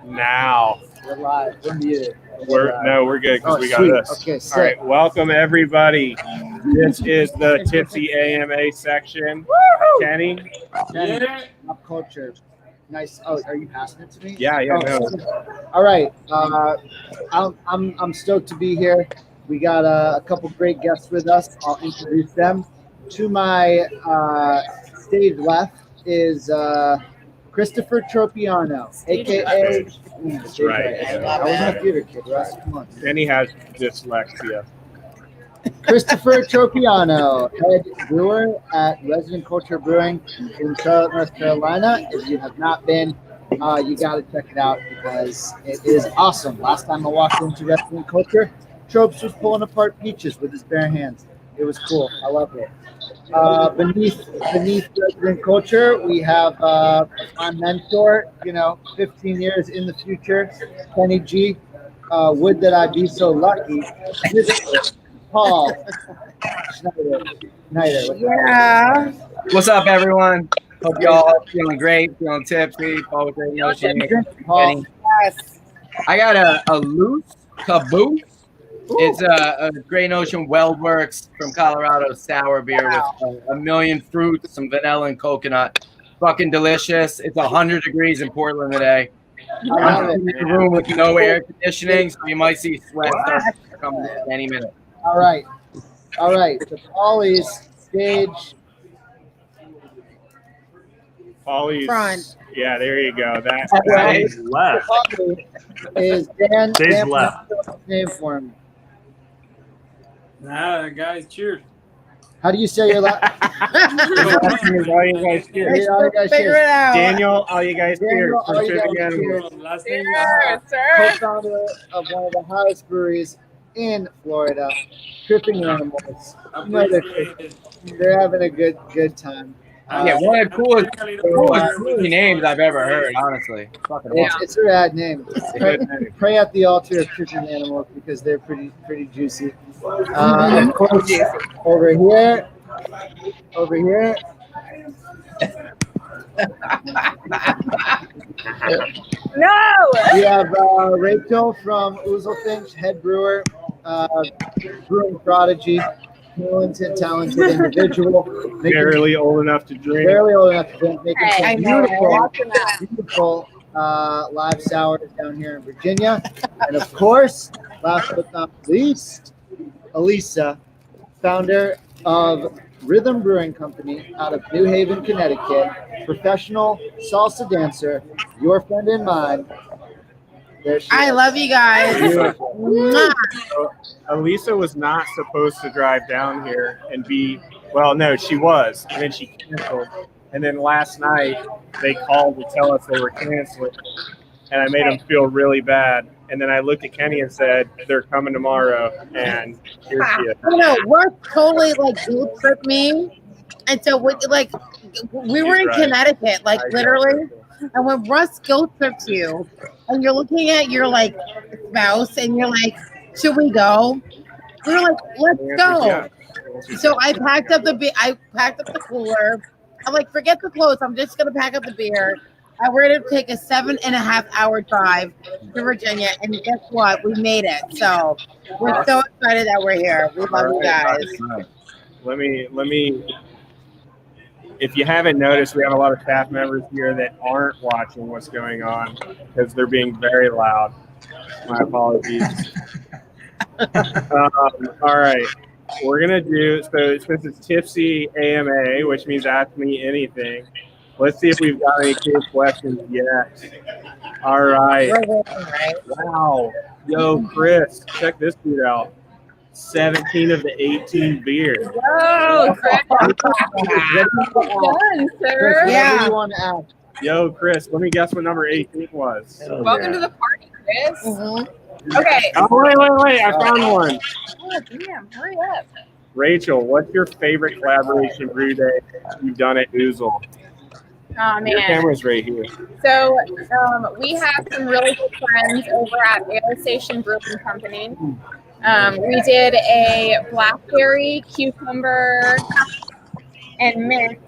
Now. We're live. We're muted. We're good because we got sweet. this. Okay, sick. All right, welcome everybody. This is the Tipsy AMA section. Woo! Kenny. Pop culture. Nice. Oh, are you passing it to me? Yeah. No. All right. I'm stoked to be here. We got a couple great guests with us. I'll introduce them. To my stage left is Christopher Tropeano, a.k.a. That's right. I wasn't a theater kid, Russ. Come on. Kenny has dyslexia. Christopher Tropeano, head brewer at Resident Culture Brewing in Charlotte, North Carolina. If you have not been, you got to check it out because it is awesome. Last time I walked into Resident Culture, Tropes was pulling apart peaches with his bare hands. It was cool. I love it. Beneath Resident Culture, we have my mentor, 15 years in the future, Kenny G. Would that I be so lucky. Paul Schneider. Yeah. What's up, everyone? Hope y'all are feeling great, feeling tipsy. Paul with great notion. Paul. Yes. I got a loose caboose. It's a Great Ocean Weldworks from Colorado sour beer with a million fruits, some vanilla and coconut. Fucking delicious. It's 100 degrees in Portland today. I'm in a room with no air conditioning, so you might see sweat start coming any minute. All right. The Paulie's stage. Paulie's front. Yeah, there you go. That's left. Is Dan? Stage Dan left. Name for him. Nah, guys, cheers. How do you say your last? all you guys cheers. Figure it out. Daniel, all you guys cheers. Daniel, all you guys cheers. Last name Co-founder of one of the hottest breweries in Florida, Tripping Animals. They're having a good time. One of the coolest names I've ever heard, honestly. It's a rad name. Pray at the altar of Tripping Animals because they're pretty juicy. Of course, over here. No. We have Rachel from Oozlefinch, head brewer, brewing prodigy, talented individual. Barely old enough to drink. Making some beautiful live sours down here in Virginia. And of course, last but not least, Alisa, founder of Rhythm Brewing Company out of New Haven, Connecticut, professional salsa dancer, your friend and mine. There she I is. love you guys. Mwah. So, Alisa was not supposed to drive down here and she was, and then she canceled. And then last night they called to tell us they were canceling, and I made them feel really bad. And then I looked at Kenny and said, "They're coming tomorrow." And here she is. Russ totally guilt tripped me, and so we were in Connecticut, literally. And when Russ guilt trips you, and you're looking at your spouse, and you're like, "Should we go?" We were like, "Let's go." Yeah. So I packed up the cooler. I'm like, "Forget the clothes. I'm just gonna pack up the beer." And we're going to take a 7.5-hour drive to Virginia. And guess what? We made it. So we're so excited that we're here. We love you guys. Let me, if you haven't noticed, we have a lot of staff members here that aren't watching what's going on because they're being very loud. My apologies. All right. We're going to do, so since it's Tipsy AMA, which means ask me anything. Let's see if we've got any kid questions yet. All right. Wow. Yo, Chris, check this dude out. 17 of the 18 beers. Whoa, Chris. Done, sir. What do you want to ask? Yo, Chris, let me guess what number 18 was. Welcome to the party, Chris. Mm-hmm. Okay. Oh, wait. I found one. Oh, damn. Hurry up. Rachel, what's your favorite collaboration brew day you've done at Oozle? Oh, Your man. camera's right here. So we have some really good friends over at Air Station Brewing Company. We did a blackberry, cucumber, and mint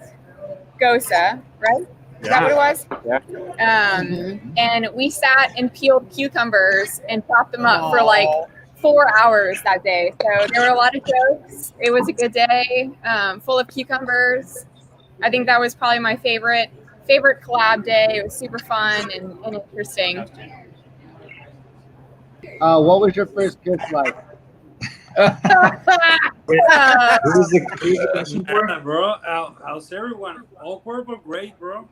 Gosa, right? Is that what it was? Yeah. And we sat and peeled cucumbers and chopped them up for like 4 hours that day. So there were a lot of jokes. It was a good day, full of cucumbers. I think that was probably my favorite collab day. It was super fun and interesting. What was your first kiss like? Bro, how's everyone? Awkward but great, bro.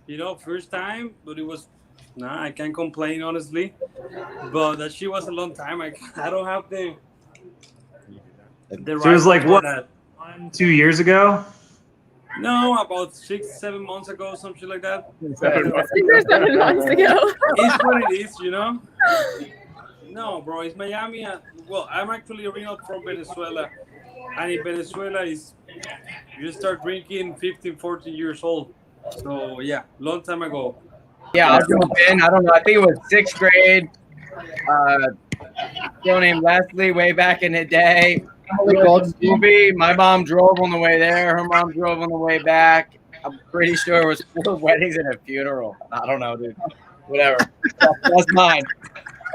You know, first time, but it was. Nah, I can't complain honestly. But that shit was a long time. I don't have the. So it was like what? That. 2 years ago? No, about 6-7 months ago, something like that. 7 months ago. It's what it is, you know. No, bro, it's Miami. Well, I'm actually original from Venezuela, and in Venezuela is you start drinking 15, 14 years old. So yeah, long time ago. Yeah, I'll jump in. I don't know. I think it was 6th grade. Girl named Leslie way back in the day. Movie. My mom drove on the way there. Her mom drove on the way back. I'm pretty sure it was 4 weddings and a funeral. I don't know, dude. Whatever. That's mine.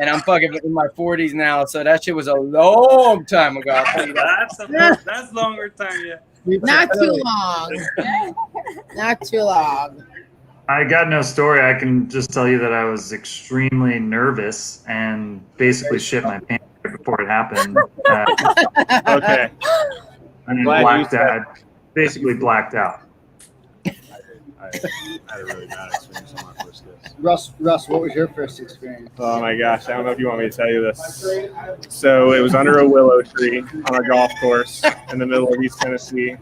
And I'm fucking in my 40s now, so that shit was a long time ago. I'll tell you that. That's longer time, yeah. Not too long. Not too long. I got no story. I can just tell you that I was extremely nervous and basically shit my pants right before it happened. Okay. And Glad blacked you said- out. Basically blacked out. I had a really bad experience on my first kiss. Russ, what was your first experience? Oh my gosh, I don't know if you want me to tell you this. So it was under a willow tree on a golf course in the middle of East Tennessee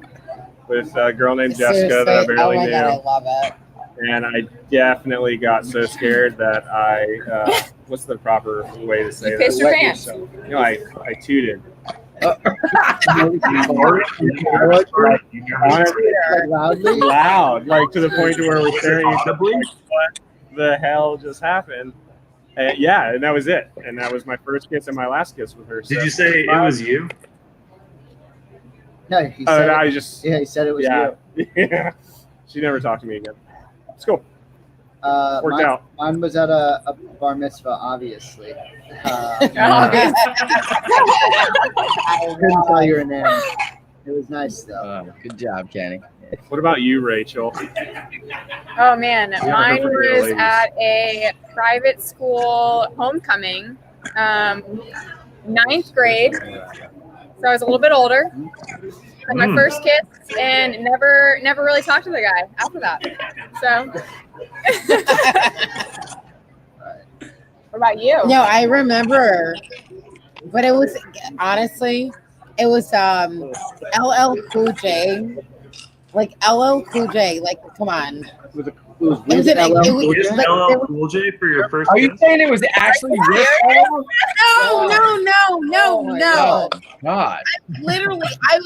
with a girl named Jessica that I barely oh my knew. God, I love it. And I definitely got so scared that I, what's the proper way to say You that? pissed your Let pants. yourself- You know, I tooted. Loudly? Loud, like to the point to where we're staring at each other, like, what the hell just happened? And yeah, and that was it. And that was my first kiss and my last kiss with her. Did you say it was you? No, he Oh, said no, it. I just, Yeah, he said it was yeah. you. Yeah. She never talked to me again. It's cool. Worked Mine, out. mine was at a bar mitzvah, obviously. I couldn't tell your name. It was nice though. Good job, Kenny. What about you, Rachel? Oh man, mine for real, was ladies. at a private school homecoming, 9th grade. So I was a little bit older. Had my first kiss and never really talked to the guy after that. So. What about you? No, I remember, but it was honestly, it was LL Cool J, like LL Cool J, like come on. It was It was with an- LL it was- Cool You J? just Like, LL there was- Cool J for your first Are you kiss? saying it was actually this? No, Oh God. Literally, I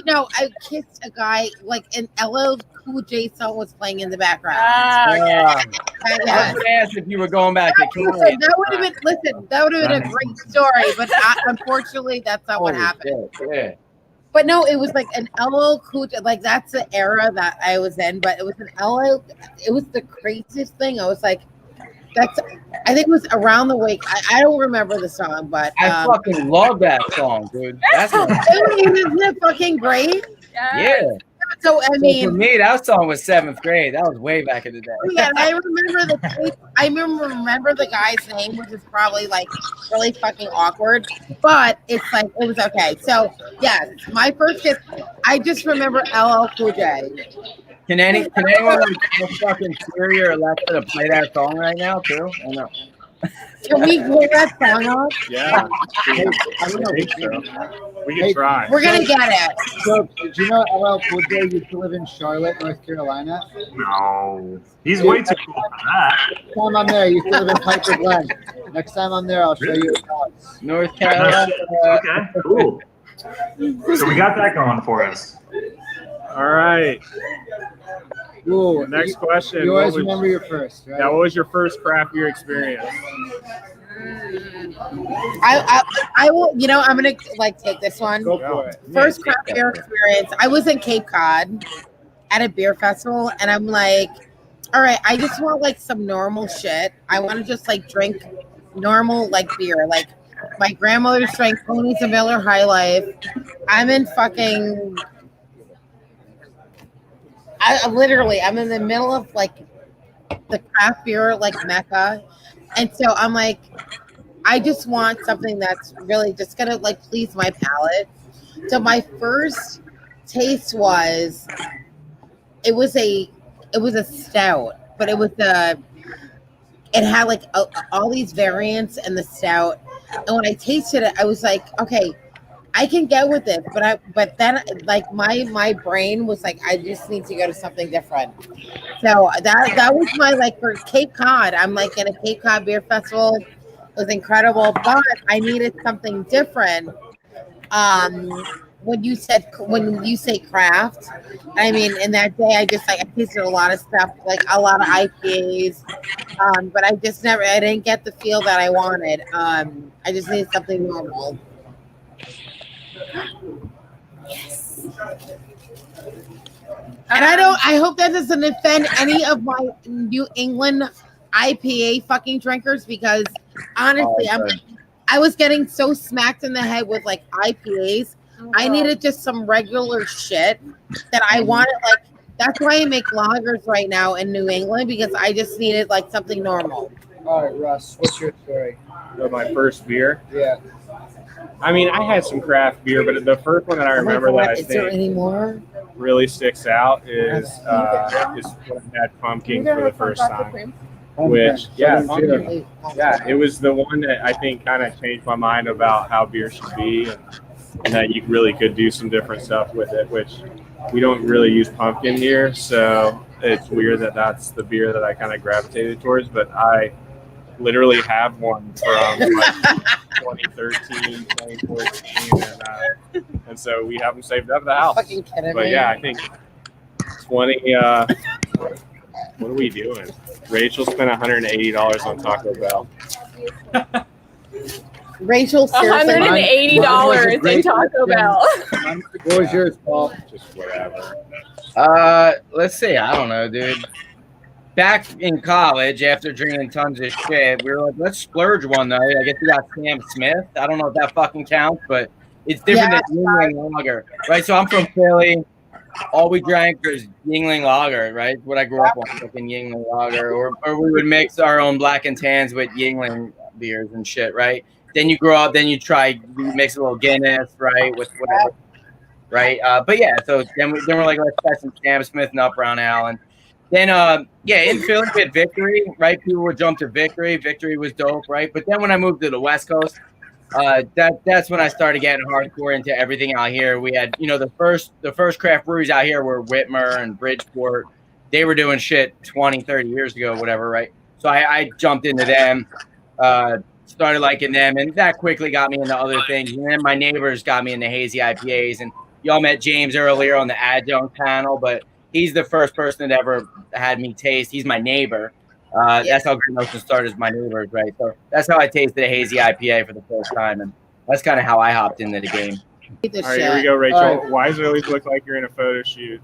kissed a guy like an LL Cool J song was playing in the background. I Yes. would ask if you were going back to So Cali. that would have been that would have been a great story, but unfortunately, that's not what happened. Yeah. But no, it was like an LL Cool J, like that's the era that I was in. But it was an LL. It was the craziest thing. I was like, I think it was Around the Wake. I don't remember the song, but I fucking love that song, dude. That's my, isn't it fucking great? yeah. So I So for mean, me, that song was 7th grade. That was way back in the day. yeah, I remember remember the guy's name, which is probably like really fucking awkward, but it's like it was okay. So yeah, my first kiss, I just remember LL Cool J. Can anyone like fucking Siri or Alexa to play that song right now too? Or no? Can we play that song off? Yeah. I don't know. I think so. We can try. We're gonna get it. So, did you know LL Cool J used to live in Charlotte, North Carolina? No. He's way too cool for that. Next time I'm there, you used to live in Piper Glen. Next time I'm there, I'll show you his house. North Carolina. Okay, cool. So we got that going for us. All right. Ooh, Next question. You always What was- remember your first, right? Yeah, what was your first craft beer experience? I will. You know, I'm gonna like take this one. Go for it. First craft beer experience. I was in Cape Cod at a beer festival, and I'm like, All right, I just want like some normal shit. I want to just like drink normal like beer. Like my grandmother's drank Ponies and Miller High Life. I'm in fucking. I'm in the middle of like the craft beer like mecca, and so I'm like, I just want something that's really just gonna like please my palate. So my first taste was it was a stout, but it had like all these variants in the stout, and when I tasted it, I was like, okay, I can get with it, but then like my brain was like, I just need to go to something different. So that was my like for Cape Cod. I'm like in a Cape Cod beer festival. It was incredible, but I needed something different. Um, when you say craft, I mean, in that day, I just like I tasted a lot of stuff, like a lot of IPAs, but I didn't get the feel that I wanted. I just needed something normal. Yes. And I hope that doesn't offend any of my New England IPA fucking drinkers because honestly, I was getting so smacked in the head with like IPAs. I needed just some regular shit that I wanted. Like that's why I make lagers right now in New England because I just needed like something normal. All right, Russ, what's your story? My first beer. Yeah. I mean, I had some craft beer, but the first one that I remember that I Is there any think more? really sticks out is when I had pumpkin for the first time. Which, yeah, pumpkin. Yeah, it was the one that I think kind of changed my mind about how beer should be and that you really could do some different stuff with it, which we don't really use pumpkin here. So it's weird that that's the beer that I kind of gravitated towards, but I literally have one from like 2013, 2014, and so we have them saved up at the house. Fucking kidding But me. yeah, I think 20. What are we doing? Rachel spent $180 on Taco Bell. Rachel, seriously, $180 in Taco Bell. What was yours, Paul? Just whatever. Let's see. I don't know, dude. Back in college, after drinking tons of shit, we were like, let's splurge one night. I guess we got Sam Smith. I don't know if that fucking counts, but it's different than Yingling Lager, right? So I'm from Philly. All we drank was Yingling Lager, right? What I grew up on, fucking Yingling Lager. Or we would mix our own black and tans with Yingling beers and shit, right? Then you grow up, then you mix a little Guinness, right? With whatever, right? But yeah, so then we're like, let's try some Sam Smith and Up Brown Ale. And then, in Philly, we had Victory, right? People would jump to Victory. Victory was dope, right? But then when I moved to the West Coast, that's when I started getting hardcore into everything out here. We had, the first craft breweries out here were Whitmer and Bridgeport. They were doing shit 20, 30 years ago, whatever, right? So I jumped into them, started liking them, and that quickly got me into other things. And then my neighbors got me into hazy IPAs, and y'all met James earlier on the adjunct panel, but he's the first person that ever had me taste. He's my neighbor. That's how Green Ocean started as my neighbors, right? So that's how I tasted a hazy IPA for the first time, and that's kind of how I hopped into the game. All right, here we go, Rachel. Right. Why does it always look like you're in a photo shoot?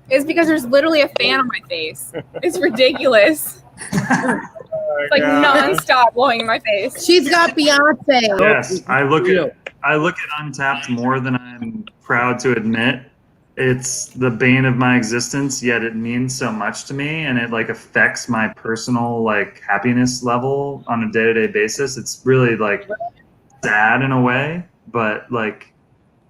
It's because there's literally a fan on my face. It's ridiculous. It's like nonstop blowing in my face. She's got Beyonce. Yes, I look at Untapped more than I'm proud to admit. It's the bane of my existence, yet it means so much to me, and it like affects my personal like happiness level on a day-to-day basis. It's really like sad in a way, but like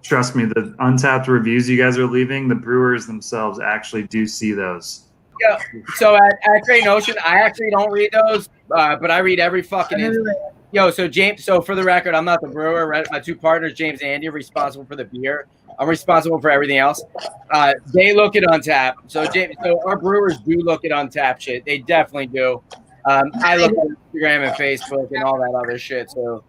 trust me, the Untapped reviews you guys are leaving, the brewers themselves actually do see those. Yeah. So at Great Ocean, I actually don't read those, but I read every fucking. So James. So for the record, I'm not the brewer. Right? My two partners, James and Andy, are responsible for the beer. I'm responsible for everything else. They look at Untapped. So our brewers do look at Untapped shit. They definitely do. I look at Instagram and Facebook and all that other shit. So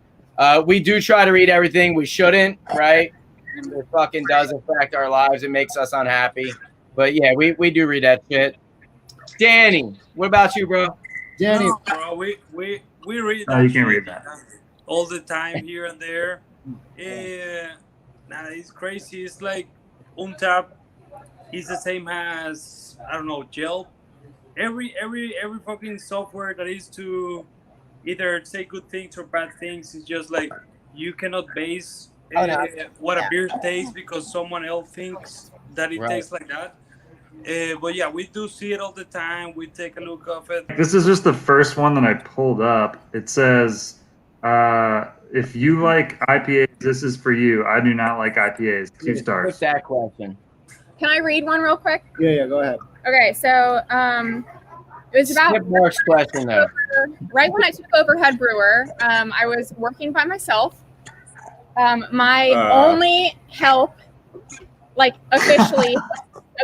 we do try to read everything. We shouldn't, right? It fucking does affect our lives. It makes us unhappy. But yeah, we do read that shit. Danny, what about you, bro? Danny, no, bro, we read. No, you can't read that all the time here and there. Nah, it's crazy. It's like Untapped. He's the same as, I don't know, Gel. every fucking software that is to either say good things or bad things is just like you cannot base what a beer tastes because someone else thinks that it tastes like that. But yeah, we do see it all the time. We take a look of it. This is just the first one that I pulled up. It says, if you like IPAs, this is for you. I do not like IPAs. 2 stars. What's that question? Can I read one real quick? Yeah, go ahead. Okay, so it was about Skip Mark's question though. right when I took over head brewer. I was working by myself. My only help, like officially,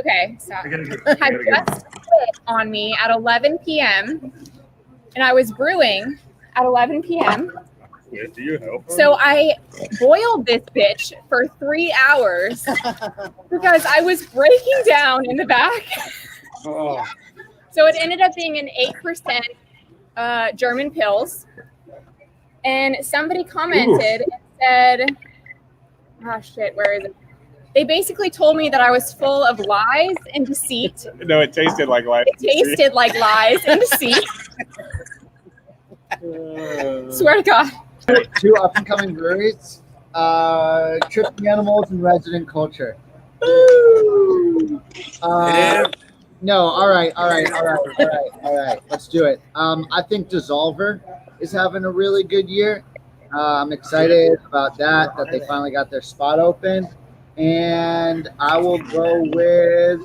okay, stop, had just quit on me at 11 p.m. and I was brewing at 11 p.m. Yeah, do you help? So I boiled this bitch for 3 hours because I was breaking down in the back. Oh. So it ended up being an 8% German Pils. And somebody commented and said, oh shit, where is it? They basically told me that I was full of lies and deceit. No, it tasted like life. It tasted like lies and deceit. Swear to God. 2 up-and-coming breweries. Tripping Animals and Resident Culture. No, all right. Let's do it. I think Dissolver is having a really good year. I'm excited about that they finally got their spot open. And I will go with,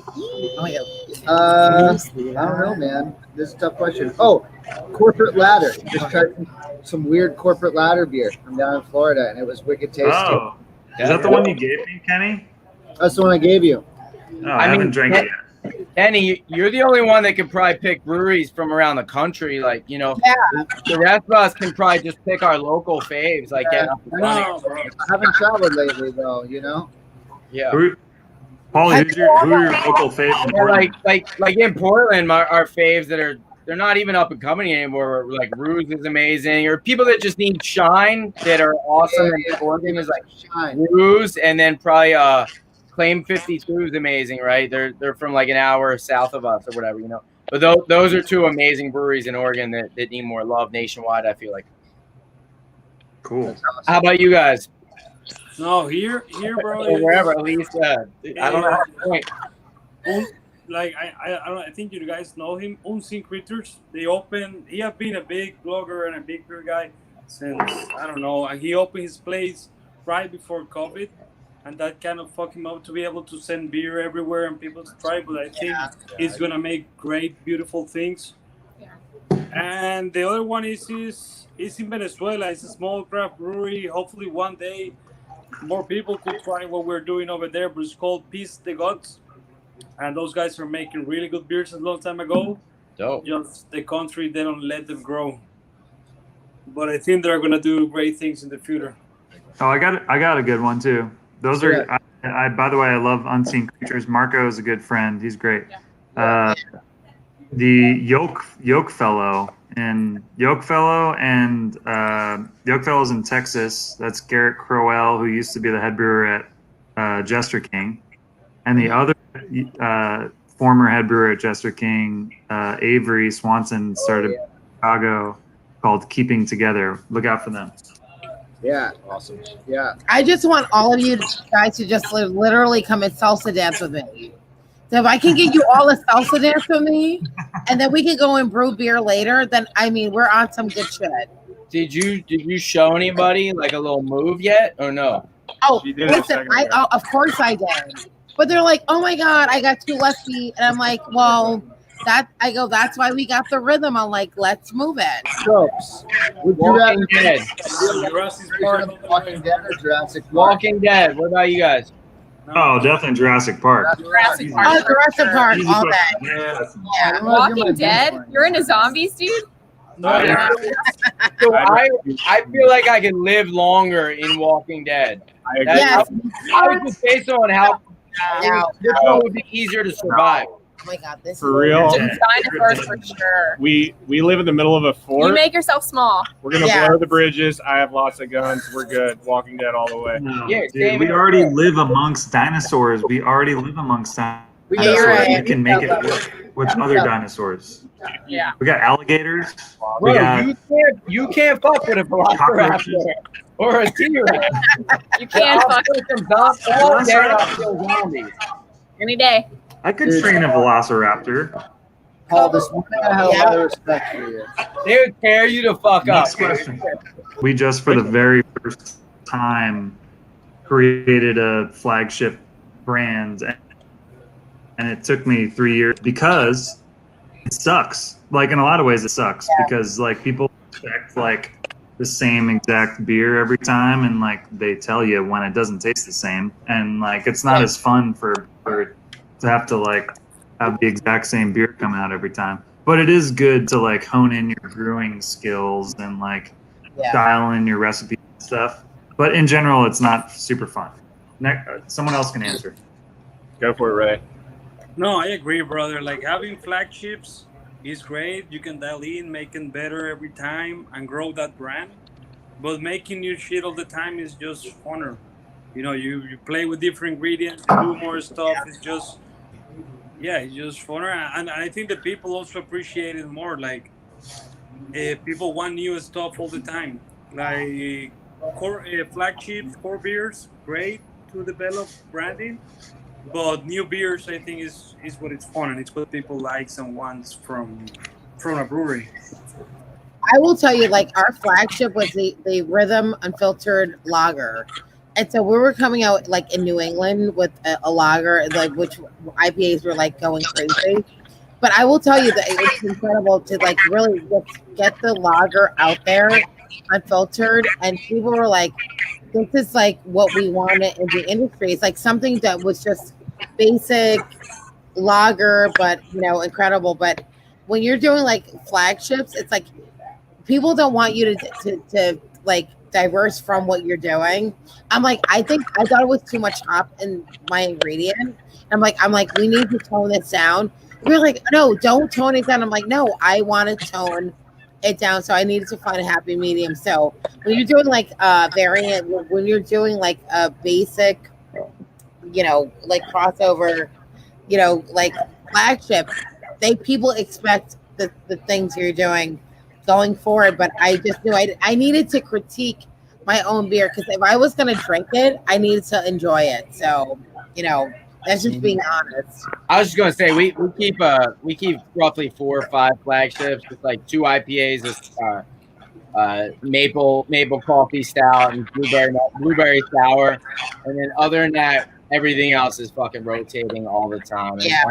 I don't know, man. This is a tough question. Oh, Corporate Ladder. Just tried some weird Corporate Ladder beer from down in Florida, and it was wicked tasty. Oh, is that the one you gave me, Kenny? That's the one I gave you. No, I haven't drank it yet. Kenny, you're the only one that can probably pick breweries from around the country. Like, you know, the rest of us can probably just pick our local faves. Like, I haven't traveled lately, though, you know? Yeah. Paulie, who are your local faves? Like in Portland, our faves that they're not even up and coming anymore. Like Ruse is amazing, or people that just need shine that are awesome. Yeah. Oregon is like Shine. Ruse, and then probably Claim 52 is amazing, right? They're from like an hour south of us or whatever, you know. But those are 2 amazing breweries in Oregon that need more love nationwide, I feel like. Cool. How about you guys? No, here, bro. Or wherever, at least. I don't know how to point. Like I think you guys know him. Unseen Creatures. He has been a big blogger and a big beer guy since I don't know. He opened his place right before COVID, and that kind of fucked him up to be able to send beer everywhere and people to try. But I think he's gonna make great, beautiful things. Yeah. And the other one is in Venezuela. It's a small craft brewery. Hopefully one day more people could try what we're doing over there, but it's called Peace the Gods. And those guys are making really good beers a long time ago. Dope. Just the country, they don't let them grow. But I think they're going to do great things in the future. Oh, I got a good one too. Those are, I by the way, I love Unseen Creatures. Marco is a good friend. He's great. The Yoke Fellow and Yokefellow's in Texas. That's Garrett Crowell, who used to be the head brewer at Jester King, and the other former head brewer at Jester King, Avery Swanson, started in Chicago, called Keeping Together. Look out for them. Yeah. Awesome. Yeah. I just want all of you guys to just literally come and salsa dance with me. So if I can get you all a salsa dance with me, and then we can go and brew beer later, then I mean we're on some good shit. Did you show anybody like a little move yet or no? Oh, listen, of course I did. But they're like, oh my God, I got 2 left feet. And I'm like, well, that's why we got the rhythm. I'm like, let's move it. Tropes. Would you rather Dead. Walking Dead or Jurassic Park? Walking Dead. What about you guys? Oh, definitely Jurassic Park. Jurassic Park. Oh, Jurassic Park, all day. Yeah. Walking Dead? You're into zombies, dude? So I feel like I can live longer in Walking Dead. Yes. I would just based on how this one would be easier to survive. Oh my God, this For real. Dinosaurs for sure. We live in the middle of a fort. You make yourself small. We're gonna blow the bridges. I have lots of guns. We're good. Walking Dead all the way. Yeah, Dude, we already live amongst dinosaurs. We already live amongst dinosaurs. I'm you're sure right. you can make it work with other dinosaurs. Yeah. We got alligators. We Bro, got you can't fuck with a cockroaches. velociraptor or a T-Rex. You can fuck some dogs all day. I'll kill zombies. any day. I could train a velociraptor. Paul, this morning I have a lot of respect for you. They would tear you to fuck Next up. dude. question. We just, for the very first time, created a flagship brand, and it took me 3 years because it sucks. Like, in a lot of ways, it sucks because like people expect like the same exact beer every time, and like they tell you when it doesn't taste the same, and like it's not as fun for to have to like have the exact same beer come out every time. But it is good to like hone in your brewing skills and like dial in your recipe and stuff. But in general, it's not super fun. Someone else can answer. Go for it, Ray. No, I agree, brother. Like having flagships is great. You can dial in, making better every time, and grow that brand. But making new shit all the time is just funner. You know, you play with different ingredients, you do more stuff. It's just, it's just funner. And I think that people also appreciate it more. Like, people want new stuff all the time. Like, flagships, core beers, great to develop branding. But new beers, I think, is what it's fun, and it's what people likes and wants from a brewery. I will tell you, like, our flagship was the Rhythm Unfiltered Lager. And so we were coming out, like, in New England with a lager, like, which IPAs were, like, going crazy. But I will tell you that it's incredible to, like, really get the lager out there, unfiltered. And people were like, this is, like, what we wanted in the industry. It's, like, something that was just basic lager, but, you know, incredible. But when you're doing, like, flagships, it's, like, people don't want you to like diverse from what you're doing. I'm like, I thought it was too much hop in my ingredient. I'm like, we need to tone this down. We're like, no, don't tone it down. I'm like, no, I want to tone it down. So I needed to find a happy medium. So when you're doing like variant, when you're doing like a basic, you know, like crossover, you know, like flagship, people expect the things you're doing going forward. But I just knew I needed to critique my own beer, because if I was going to drink it, I needed to enjoy it. So, you know, that's just being honest. I was just gonna say we keep roughly 4 or 5 flagships with like 2 IPAs, maple coffee stout and blueberry sour, and then other than that, everything else is fucking rotating all the time. And Yeah,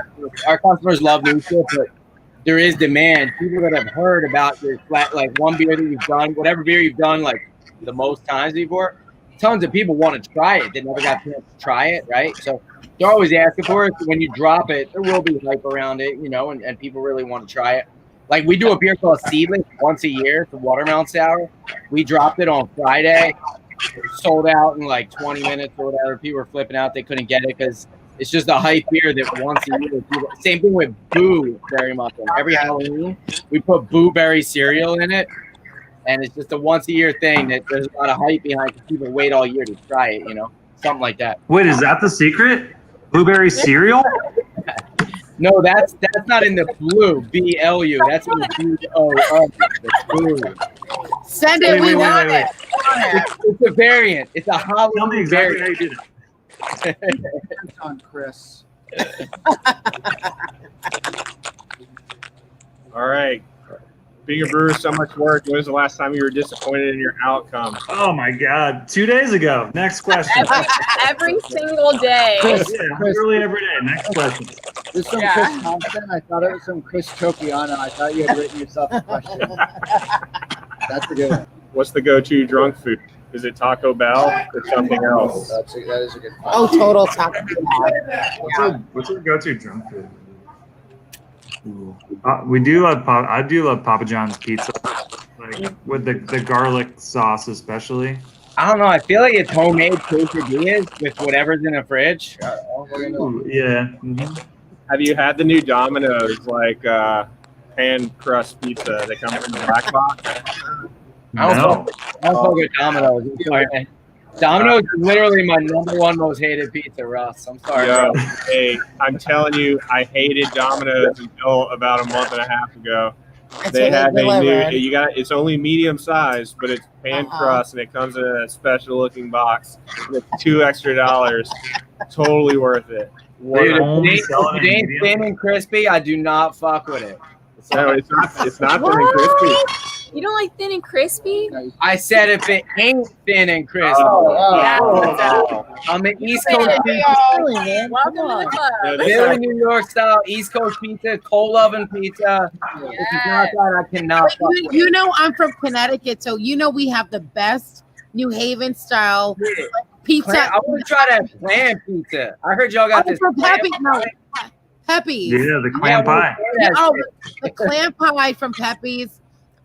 our customers love new shit, but there is demand. People that have heard about your like one beer that you've done, whatever beer you've done like the most times before, tons of people want to try it. They never got a chance to try it, right? So they're always asking for it. When you drop it, there will be hype around it, you know, and people really want to try it. Like we do a beer called Seedling once a year, the watermelon sour. We dropped it on Friday, sold out in like 20 minutes or whatever. People were flipping out; they couldn't get it because it's just a hype beer that once a year. Same thing with Boo Berry Muffin. Every Halloween, we put Boo Berry cereal in it, and it's just a once a year thing that there's a lot of hype behind because people wait all year to try it, you know, something like that. Wait, is that the secret? Blueberry cereal? No, that's not in the blue, BLU. That's in the BOO. Blue. send it. We want it. It's a variant. It's a Halloween Tell me exactly variant. how you did it. It's on Chris. All right. Being a brewer is so much work. When was the last time you were disappointed in your outcome? Oh my God, 2 days ago. Next question. Every single day. Chris, Yeah, literally every day. Next question. This is from Yeah. Chris Thompson. I thought it was from Chris Tropeano. I thought you had written yourself a question. That's a good one. What's the go-to drunk food? Is it Taco Bell or something else? That is a good question. Oh, total taco. Yeah. What's your go-to drunk food? Ooh. I do love Papa John's pizza, like with the garlic sauce especially. I don't know. I feel like it's homemade quesadillas with whatever's in the fridge. Ooh, yeah. Mhm. Have you had the new Domino's like pan crust pizza? They come in the black box. I don't No. fuck with Domino's. I'm sorry, man. Domino's is literally my #1 most hated pizza, Russ. I'm sorry. Yo, Bro. hey, I'm telling you, I hated Domino's until about a month and a half ago. They have a new. It's only medium size, but it's pan crust and it comes in a special looking box with $2 extra. Totally worth it. Dude, if it ain't thin and crispy, I do not fuck with it. No, it's not. It's not thin and crispy. You don't like thin and crispy? I said if it ain't thin and crispy. I'm an East Coast pizza. Welcome to the club. Philly, New York style East Coast pizza, cold oven pizza. If it's not that, I cannot. You know, I'm from Connecticut, so you know we have the best New Haven style pizza. I want to try that clam pizza. I heard y'all got this. Pepe's. Yeah, the clam pie. The clam pie from Pepe's.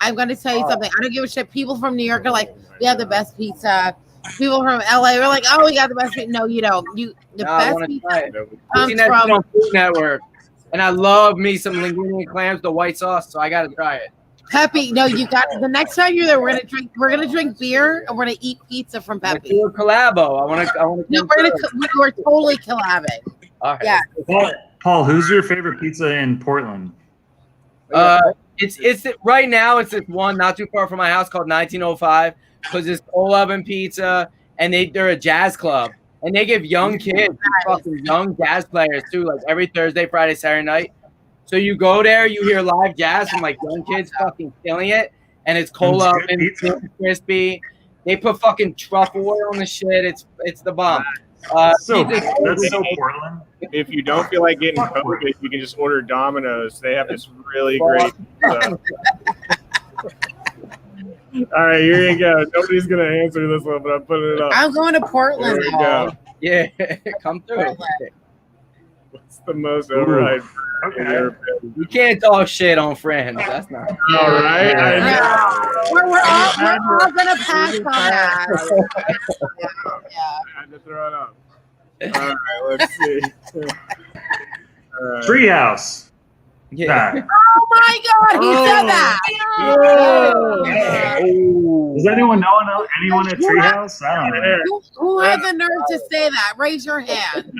I'm going to tell you something. I don't give a shit. People from New York are like, we have the best pizza. People from LA are like, oh, we got the best pizza. No, you don't. The best pizza comes from Food Network. And I love me some linguine and clams, the white sauce, so I got to try it. Pepe, no, you got the next time you're there. We're gonna drink beer and we're gonna eat pizza from Pepe. Do a collabo. I want to. No, we're totally collabing. All right. Yeah. Paul, who's your favorite pizza in Portland? It's right now. It's this one not too far from my house called 1905 because it's cold oven pizza and they're a jazz club and they give young kids, fucking young jazz players too, like every Thursday, Friday, Saturday night. So you go there, you hear live jazz from like young kids fucking killing it, and it's cold oven, it's crispy. They put fucking truffle oil on the shit. It's the bomb. That's so Portland. If you don't feel like getting COVID, you can just order Domino's. They have this really great pizza. All right, here you go. Nobody's gonna answer this one, but I'm putting it up. I'm going to Portland. There you go. Yeah, come through. What's the most overhyped? Okay. You can't talk shit on friends. That's not. All right. We're all gonna pass on that. I had to throw it up. All right, let's see. Treehouse. Yeah. Oh my God, he said that. Does anyone know anyone at Treehouse? I don't know. Who had the nerve to say that? Raise your hand.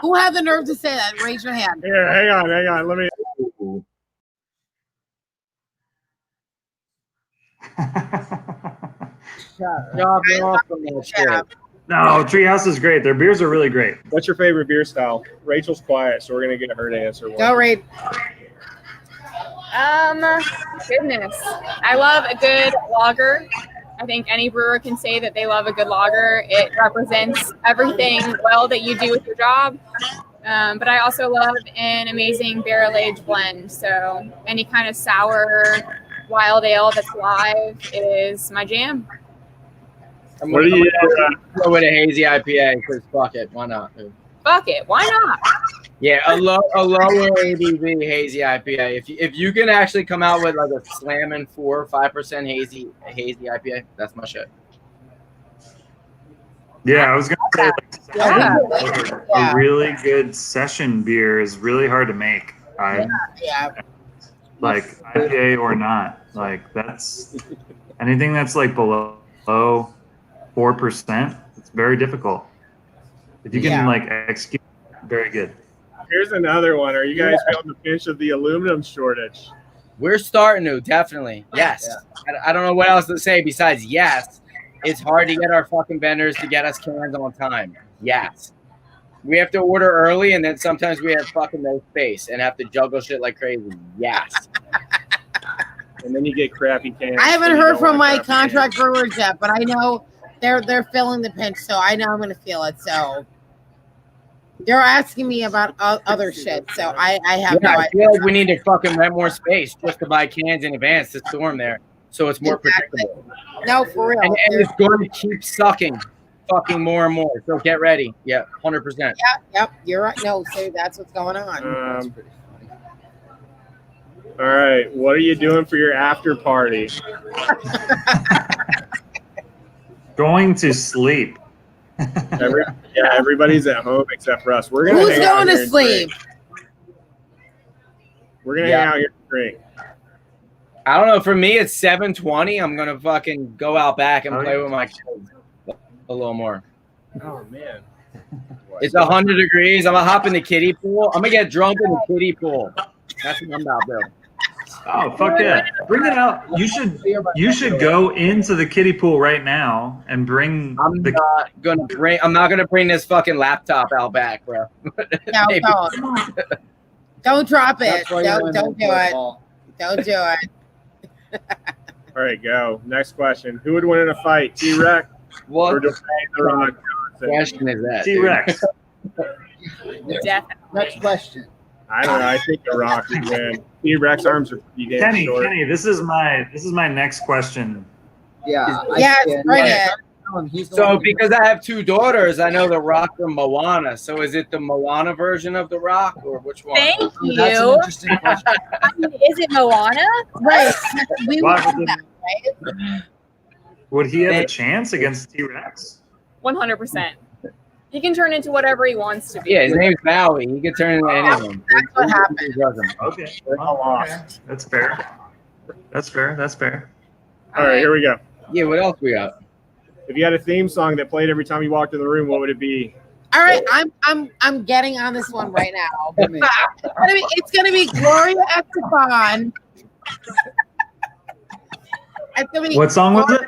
Who had the nerve to say that? Raise your hand. Here, hang on. Let me. No, Treehouse is great. Their beers are really great. What's your favorite beer style? Rachel's quiet, so we're gonna get her to answer one. Go, Raid. Goodness. I love a good lager. I think any brewer can say that they love a good lager. It represents everything well that you do with your job. But I also love an amazing barrel-aged blend. So any kind of sour wild ale that's live is my jam. What do you go with a hazy IPA? Because fuck it, why not? Dude? Fuck it, why not? Yeah, a lower ABV hazy IPA. If you can actually come out with like a slamming 4 or 5% hazy IPA, that's my shit. Yeah, I was gonna say a really good session beer is really hard to make. Like IPA or not, like that's anything that's like below 4%. It's very difficult. If you can like execute, very good. Here's another one. Are you guys feeling the pinch of the aluminum shortage? We're starting to, definitely. Yes. I don't know what else to say besides yes. It's hard to get our fucking vendors to get us cans on time. Yes. We have to order early, and then sometimes we have fucking no space and have to juggle shit like crazy. Yes. And then you get crappy cans. I haven't heard from my contract brewers yet, but I know they're feeling the pinch, so I know I'm going to feel it. So they're asking me about other shit, so I have no idea. I feel like we need to fucking rent more space just to buy cans in advance to store them there, so it's more predictable. No, for real. And it's going to keep sucking fucking more and more, so get ready. Yeah, 100%. Yep, you're right. No, so that's what's going on. All right, what are you doing for your after party? Going to sleep. Everybody's at home except for us. We're gonna Who's going to sleep? We're gonna hang out here and drink. I don't know. For me, it's 7:20. I'm gonna fucking go out back and play with my kids. a little more. Oh man. It's 100 degrees. I'm gonna hop in the kiddie pool. I'm gonna get drunk in the kiddie pool. That's what I'm about, bro. Oh fuck yeah! Bring it out. You should go into the kiddie pool right now and bring. I'm not gonna bring this fucking laptop out back, bro. No, don't. Don't drop it. That's why you Don't do it. Don't do it. All right, go. Next question. Who would win in a fight, T-Rex What or Dwayne The Rock Johnson? question is that? T-Rex. Definitely. Next question. I don't know. I think The Rock would win. T-Rex arms are pretty damn short. Kenny, this is my next question. Yeah. Yes, bring it. So because I have two daughters, I know The Rock from Moana. So is it the Moana version of The Rock, or which one? Thank That's an you. interesting question. I mean, is it Moana? Right. We Why want would that, right? Would he have a chance against T-Rex? 100%. He can turn into whatever he wants to be. Yeah, his name's Maui. He could turn into anyone. That's what happened. Okay. Okay. That's fair. That's fair. That's fair. All right, here we go. Yeah, what else we got? If you had a theme song that played every time you walked in the room, what would it be? All right, I'm getting on this one right now. Give me- It's gonna be Gloria Estefan. It's gonna be What song was it?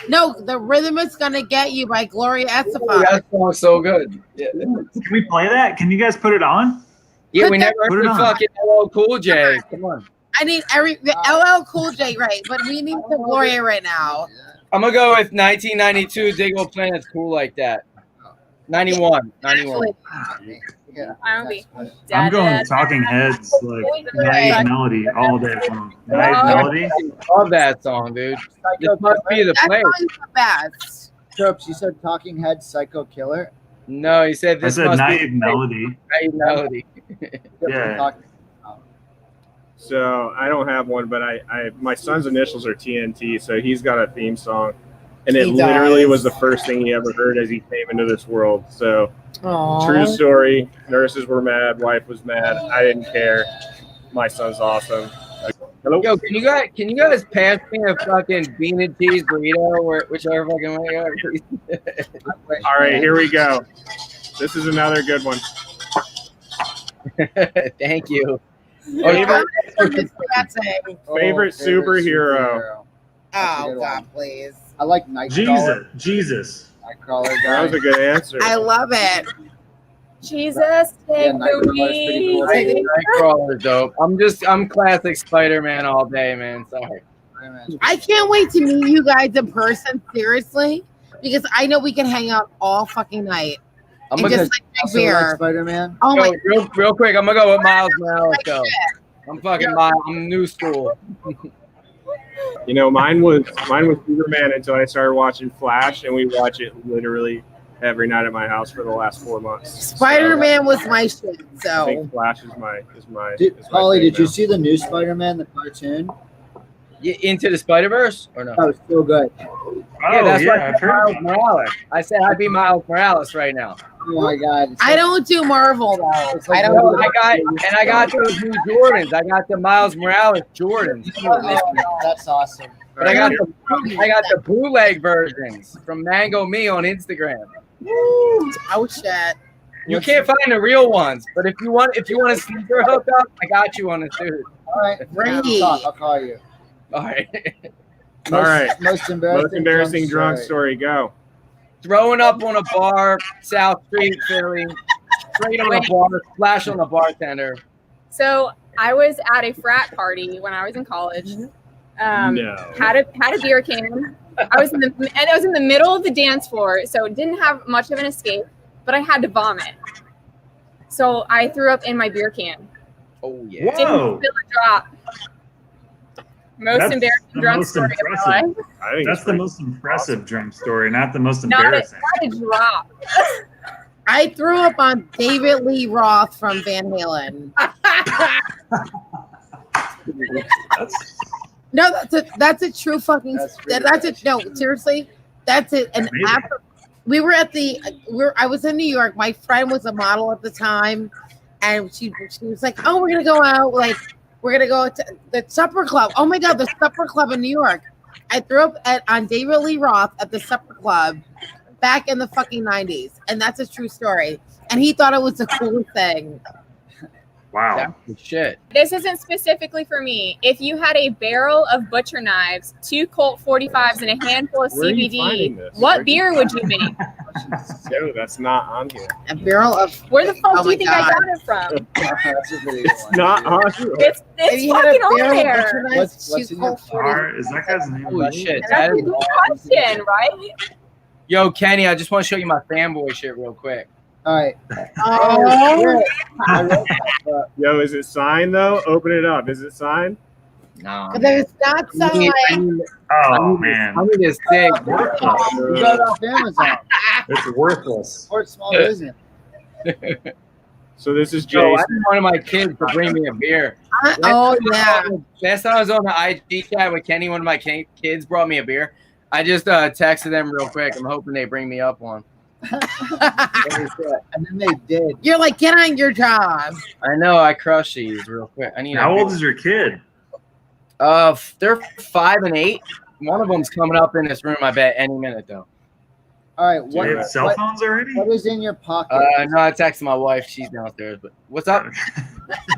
No, The Rhythm Is Gonna Get You by Gloria Estefan. That song's so good. Yeah, Can we play that? Can you guys put it on? yeah we never Put it heard on. fucking LL Cool J. Come on. I need the LL Cool J, right? But we need the Gloria right now. I'm gonna go with 1992. Diggle Planet's Cool Like That. 91. Yeah. I don't be. I'm going Talking Heads, like Naive Melody all day long. Naive Melody. Love that song, dude. This must be the That place. song's the best. Tropes, you said Talking Head Psycho Killer. No, he said I this said must Naive be the Melody. Naive Melody. Yeah. So I don't have one, but my son's initials are TNT, so he's got a theme song, and it He literally does. was the first thing he ever heard as he came into this world. So Aww. true story. Nurses were mad, wife was mad. I didn't care. My son's awesome. Hello. Yo, can you guys pass me a fucking bean and cheese burrito or whichever fucking way you are, please? All right, here we go. This is another good one. Thank you. Favorite, Favorite superhero. Oh God, please. I like Nightcrawler. Jesus. Nightcrawler That guy. was a good answer. I love it. Jesus, take the Nightcrawler's pretty cool. lead. Nightcrawler's dope. I'm classic Spider-Man all day, man. Sorry. I can't wait to meet you guys in person, seriously, because I know we can hang out all fucking night I'm and gonna just like drink Also like beer. Spider-Man. Oh my real quick. I'm gonna go with Miles Morales though. I'm fucking Miles. I'm new school. You know, mine was Superman until I started watching Flash, and we watch it literally every night at my house for the last 4 months. Spider-Man was my shit. I So think Flash is my. Holly, thing did you now. see the new Spider-Man, the cartoon? Into the Spider-Verse or no? That was so good. Yeah, that's why I've heard Miles about Morales. I said I'd be Miles Morales right now. Oh my God. It's I like- don't do Marvel though. It's like I No, don't. I got those new Jordans. I got the Miles Morales Jordans. Oh, that's awesome. But I got the bootleg versions from Mango Me on Instagram. Oh shit. You can't find the real ones, but if you want a sneaker hookup, I got you on this dude. All right. Great. I'll call you. All right. All right. Most Most embarrassing drunk story. Go. Throwing up on a bar, South Street, Philly. Straight on a bar, splash on the bartender. So I was at a frat party when I was in college. No. Had a beer can. I was in the middle of the dance floor, so didn't have much of an escape, but I had to vomit. So I threw up in my beer can. Oh yeah. Didn't Whoa. spill a drop. Most That's embarrassing the drunk most story of my impressive. life. I think That's it's the pretty most impressive drunk story, not the most Not embarrassing. a drop. I threw up on David Lee Roth from Van Halen. No, that's a true fucking. No, seriously, that's it. And Amazing. after we were at I was in New York. My friend was a model at the time, and she was like, "Oh, we're gonna go out. Like, we're gonna go to the supper club. Oh my god, the supper club in New York." I threw up on David Lee Roth at the supper club. back in the fucking 90s, and that's a true story. And he thought it was a cool thing. Wow. Shit. This isn't specifically for me. If you had a barrel of butcher knives, 2 Colt 45s, and a handful of Where are you finding CBD, this? what beer would you make? Yo, that's not on here. A barrel of Where the fuck Oh do you my think I God. got it from? That's a video one. Not on here. It's if you had fucking a on barrel of there. butcher knives, What's two in your Colt 40. Are, is that guy's name? Holy shit. And That that's a is good question, right? Yo, Kenny, I just want to show you my fanboy shit real quick. All right. Oh, I wrote that, Yo, is it signed though? Open it up. Is it signed? Nah. but there's not signed. Oh man, I need this thing. worthless. you got it off Amazon. It's worthless. Support small business. So this is Yo, I Jason. need one of my kids to bring me a beer. Oh yeah. Last time I was on the IG chat with Kenny, one of my kids brought me a beer. I just texted them real quick. I'm hoping they bring me up one. And then they did. You're like, get on your job. I know, I crush these real quick. I need. How a old is your kid? They're 5 and 8. One of them's coming up in this room, I bet, any minute though. All right. Do they have cell phones already? What is in your pocket? No, I texted my wife. She's downstairs. But what's up?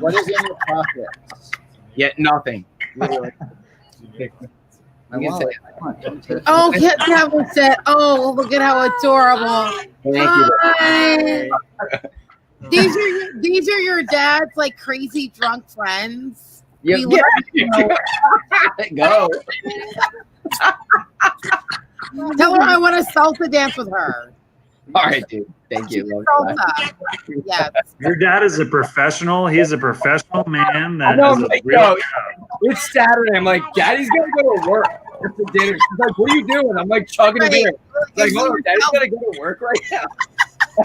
What is in your pocket? Yeah, nothing. Literally. My You can wallet. say- Come on, don't take it. Oh, that was it. Oh, look at how adorable. Thank you. Hi. These are your dad's like crazy drunk friends. Yeah, We love Go. Tell her I want to salsa dance with her. All right, dude. Thank you. Love you. Salsa. Yes. Your dad is a professional. He's a professional man I that know, has I'm a like, real yo, it's Saturday. I'm like, Daddy's gonna go to work. What's the dinner? She's like, what are you doing? I'm like, chugging a beer. Like, hold on, Daddy's gonna go to work right now.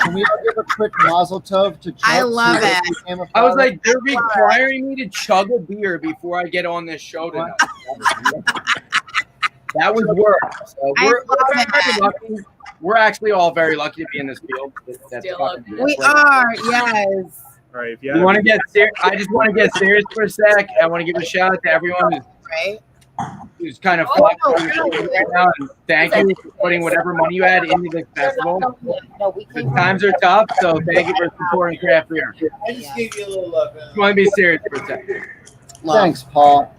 Can we all give a quick mazel tov to Chuck? I love who it. became a I was father? like, they're requiring me to chug a beer before I get on this show tonight. That was work. So I we're love very it. lucky. We're actually all very lucky to be in this field. That's Still fucking We great. are, yes. All right. If you You want to get serious? I just want to get serious for a sec. I want to give a shout out to everyone Right? who's kind of Oh, fucking right now. And thank you for putting whatever money you had into this festival. No, we The can't. times are tough, so thank you for supporting craft beer. I just gave you a little love. Just want to be serious for a second. Thanks, Paul.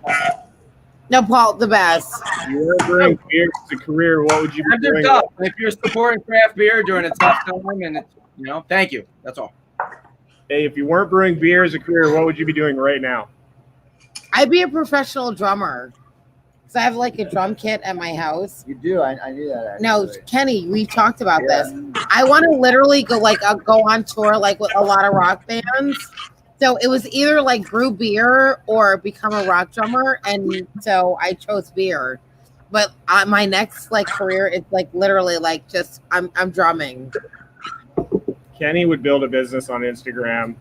No, Paul, the best. You were brewing beer as a career, what would you be Times are doing? tough. If you're supporting craft beer during a tough time, and it's, thank you. That's all. Hey, if you weren't brewing beer as a career, what would you be doing right now? I'd be a professional drummer. Because I have like a drum kit at my house. You do. I knew that. Actually. No, Kenny, we talked about Yeah. this. I want to literally go on tour like with a lot of rock bands. So it was either like brew beer or become a rock drummer, and so I chose beer. But my next like career is like literally like just I'm drumming. Kenny would build a business on Instagram.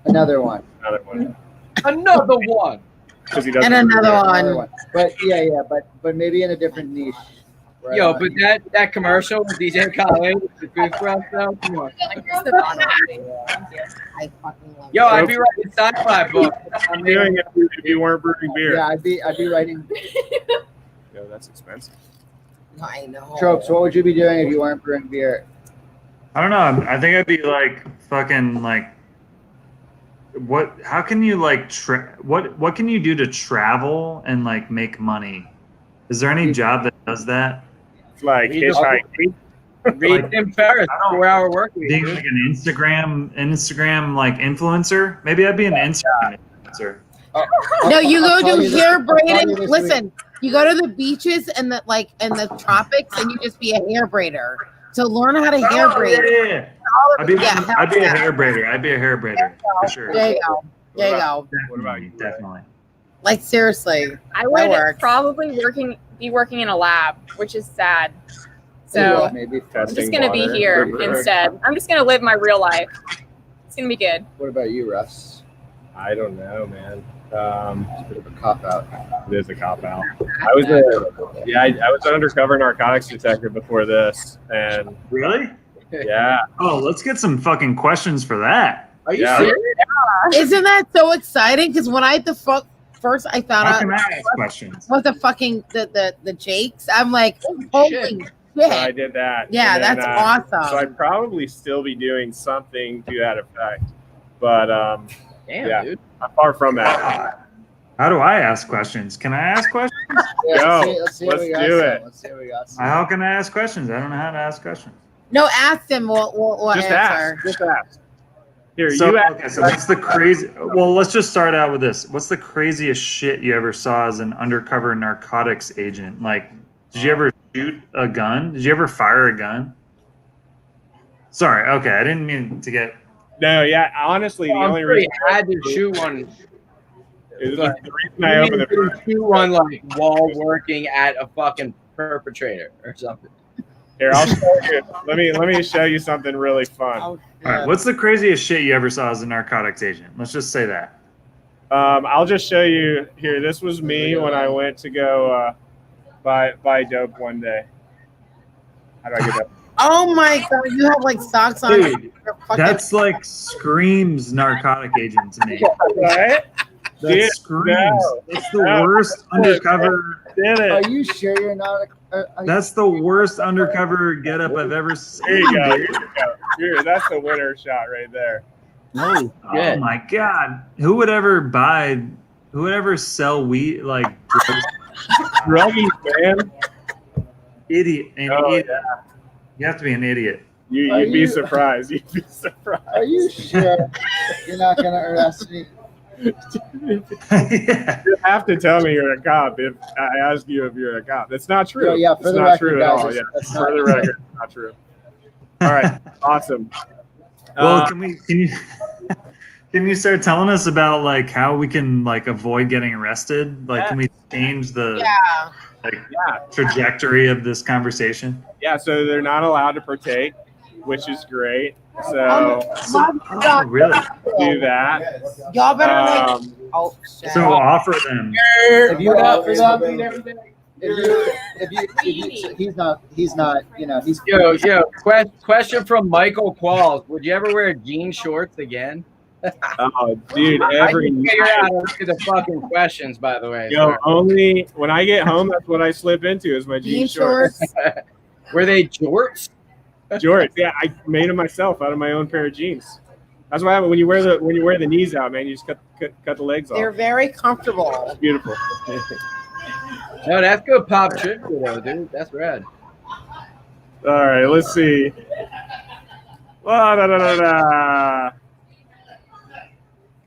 Another one. Another one. Another one. Because he doesn't. And another Another one. one. But yeah, but maybe in a different niche. Right Yo, on. but that commercial with DJ Khaled, the toothbrush though, come on. I fucking love Yo, it. I'd be writing sci-fi books. I'm doing it if you weren't brewing beer. Yeah, I'd be writing Yo, that's expensive. I know. tropes. What would you be doing if you weren't brewing beer? I don't know. I think I'd be like fucking like. What? How can you like? What can you do to travel and like make money? Is there any job that does that? It's like hitchhiking. Read Tim Ferriss, I don't- 4-hour work week. Being dude. like an Instagram like influencer. Maybe I'd be an Instagram influencer. No, you go I'll tell do you this- hair I'll tell you braiding. this Listen, you go to the beaches and the tropics, and you just be a hair braider. So learn how to hair Oh, braid. yeah. I'd be a hair braider. I'd be a hair braider for sure. There you go. There you go. What about you? Definitely. Like seriously. I That would works. probably be working in a lab, which is sad. So maybe. I'm just gonna be here instead. I'm just gonna live my real life. It's gonna be good. What about you, Russ? I don't know, man. It's a bit of a cop out. It is a cop out. I was an undercover narcotics detective before this, and Really? yeah, Oh, let's get some fucking questions for that. Are you Yeah. serious? Isn't that so exciting? Because when I first I found How out can I ask questions? what the fucking the Jakes, I'm like, Holy holy shit. shit. So I did that. Yeah, And then, that's awesome. So I'd probably still be doing something to that effect. But Damn, yeah, dude. I'm far from that. How do I ask questions? Can I ask questions? Yeah, Go. let's see Let's what we got do some. it. Let's see what we got some. How can I ask questions? I don't know how to ask questions. No, ask him. We'll Just answer. ask. Just ask. Here, So, you ask. okay, so what's the crazy? Well, let's just start out with this. What's the craziest shit you ever saw as an undercover narcotics agent? Like, did you ever shoot a gun? Did you ever fire a gun? Sorry, okay, I didn't mean to get. No, yeah, honestly, the I'm only sure reason he had to shoot one. is Like, the reason I opened the shoot one like while working at a fucking perpetrator or something. Here, I'll show you. Let me show you something really fun. Oh, All right, what's the craziest shit you ever saw as a narcotics agent? Let's just say that. I'll just show you here. This was me when I went to go buy dope one day. How do I get that? Oh my god, you have like socks on. Dude, Your fucking- That's like screams narcotic agent to me. Right? That Dude, screams. no. It's the worst undercover. Did Are it? you sure you're not? That's the worst undercover getup I've ever seen. Here you go. dude. Here you go. Here, that's the winner shot right there. Oh, Oh my god! Who would ever sell weed like drugs? Druggies, man. Idiot? An Oh, idiot. yeah. You have to be an idiot. You'd be surprised. You'd be surprised. Are you sure you're not gonna arrest me? Yeah. You have to tell me you're a cop if I ask you if you're a cop. That's not true. Yeah, for it's the not record, true guys, at all. it's- Yeah, that's for not- the record, it's not true. All right, awesome. Well, can you start telling us about like how we can like avoid getting arrested? Like, can we change the Yeah. like trajectory of this conversation? Yeah, so they're not allowed to partake, which is great. So Oh, really? do that. Y'all better like. Um, Oh shit. So offer them. If you offer them, everything. he's not. You know, he's. Yo, question from Michael Qualls. Would you ever wear jean shorts again? oh, dude, I every can figure out night. how to answer the fucking questions, by the way. Yo, Sorry. only when I get home, that's what I slip into is my jean Jean shorts. shorts. Were they jorts? Jorts, yeah, I made them myself out of my own pair of jeans. That's what happens when you wear the knees out, man. You just cut the legs off. They're very comfortable. It's beautiful. No, that's good pop trivia though, dude. That's rad. All right, let's see.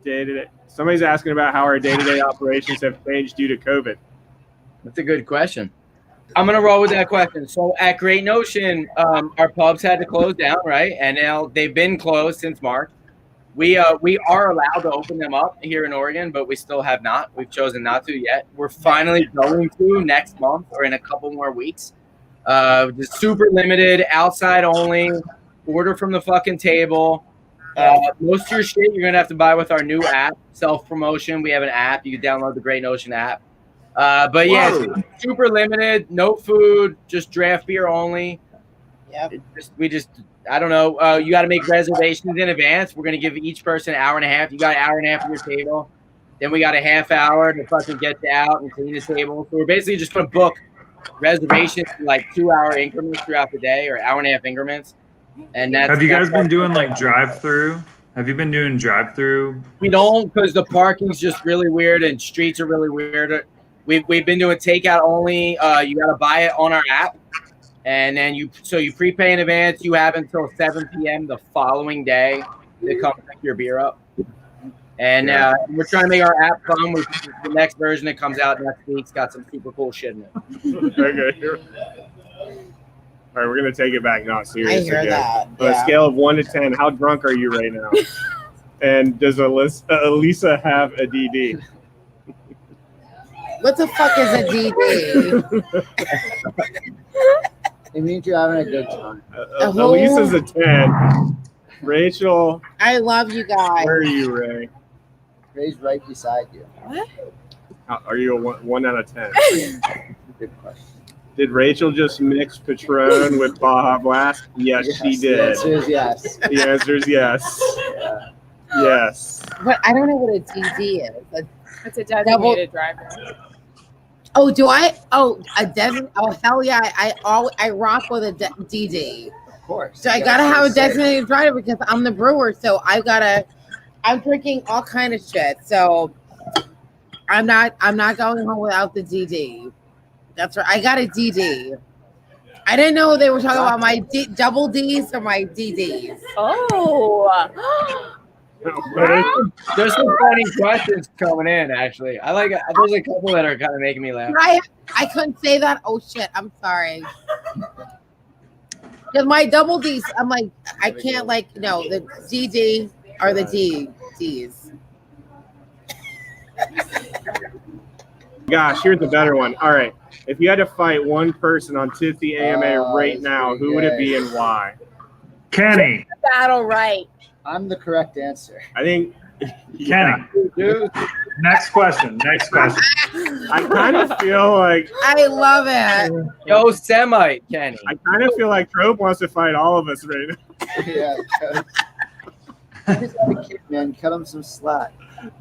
Day-to-day. Somebody's asking about how our day-to-day operations have changed due to COVID. That's a good question. I'm gonna roll with that question. So at Great Notion, our pubs had to close down, right? And now they've been closed since March. We are allowed to open them up here in Oregon, but we still have not. We've chosen not to yet. We're finally going to next month or in a couple more weeks. Just super limited, outside only, order from the fucking table. Most of your shit you're gonna have to buy with our new app, self-promotion. We have an app. You can download the Great Notion app. But yeah, it's super limited, no food, just draft beer only. Yep. I don't know. You got to make reservations in advance. We're gonna give each person an hour and a half. You got an hour and a half at your table. Then we got a half hour to fucking get you out and clean the table. So we're basically just gonna book reservations in like 2-hour increments throughout the day or hour and a half increments. And that's Have you guys been doing like drive-through? Have you been doing drive-through? We don't, because the parking's just really weird and streets are really weird. We've been doing takeout only. You got to buy it on our app, and then you prepay in advance. You have until 7 p.m. the following day to come pick your beer up. And we're trying to make our app fun. The next version that comes out next week's got some super cool shit in it. Okay. All right, we're gonna take it back now. Serious I hear again. that. On a Yeah. scale of 1 to 10, how drunk are you right now? And does Alisa have a DD? What the fuck is a DD? It means you're having a good time. Alisa's a 10. Rachel, I love you guys. where are you, Ray? Ray's right beside you. Are you a 1 out of 10? Good question. Did Rachel just mix Patron with Baja Blast? Yes, she The did. answer is yes. The answer is yes. Yeah. Yes. But I don't know what a DD is. It's a designated driver. Oh, do I? Oh, a designated. Oh, hell yeah! I rock with a DD. Of course. So I gotta have a designated driver because I'm the brewer. So I'm drinking all kind of shit. So I'm not going home without the DD. That's right. I got a DD. I didn't know they were talking about my double Ds or my DDs. Oh. There's some funny questions coming in. Actually, I like. There's a couple that are kind of making me laugh. I couldn't say that. Oh shit! I'm sorry. Because my double Ds, I'm like, I can't the DD or the Ds. Gosh, here's a better one. All right. If you had to fight one person on Tipsy AMA right now, who would it be and why? Kenny. Battle right. I'm the correct answer. I think Kenny. Dude. Next question. I kind of feel like I love it. Yo, Semite, Kenny. I kind of feel like Trope wants to fight all of us right now. Yeah. He's a kid, man. Cut him some slack.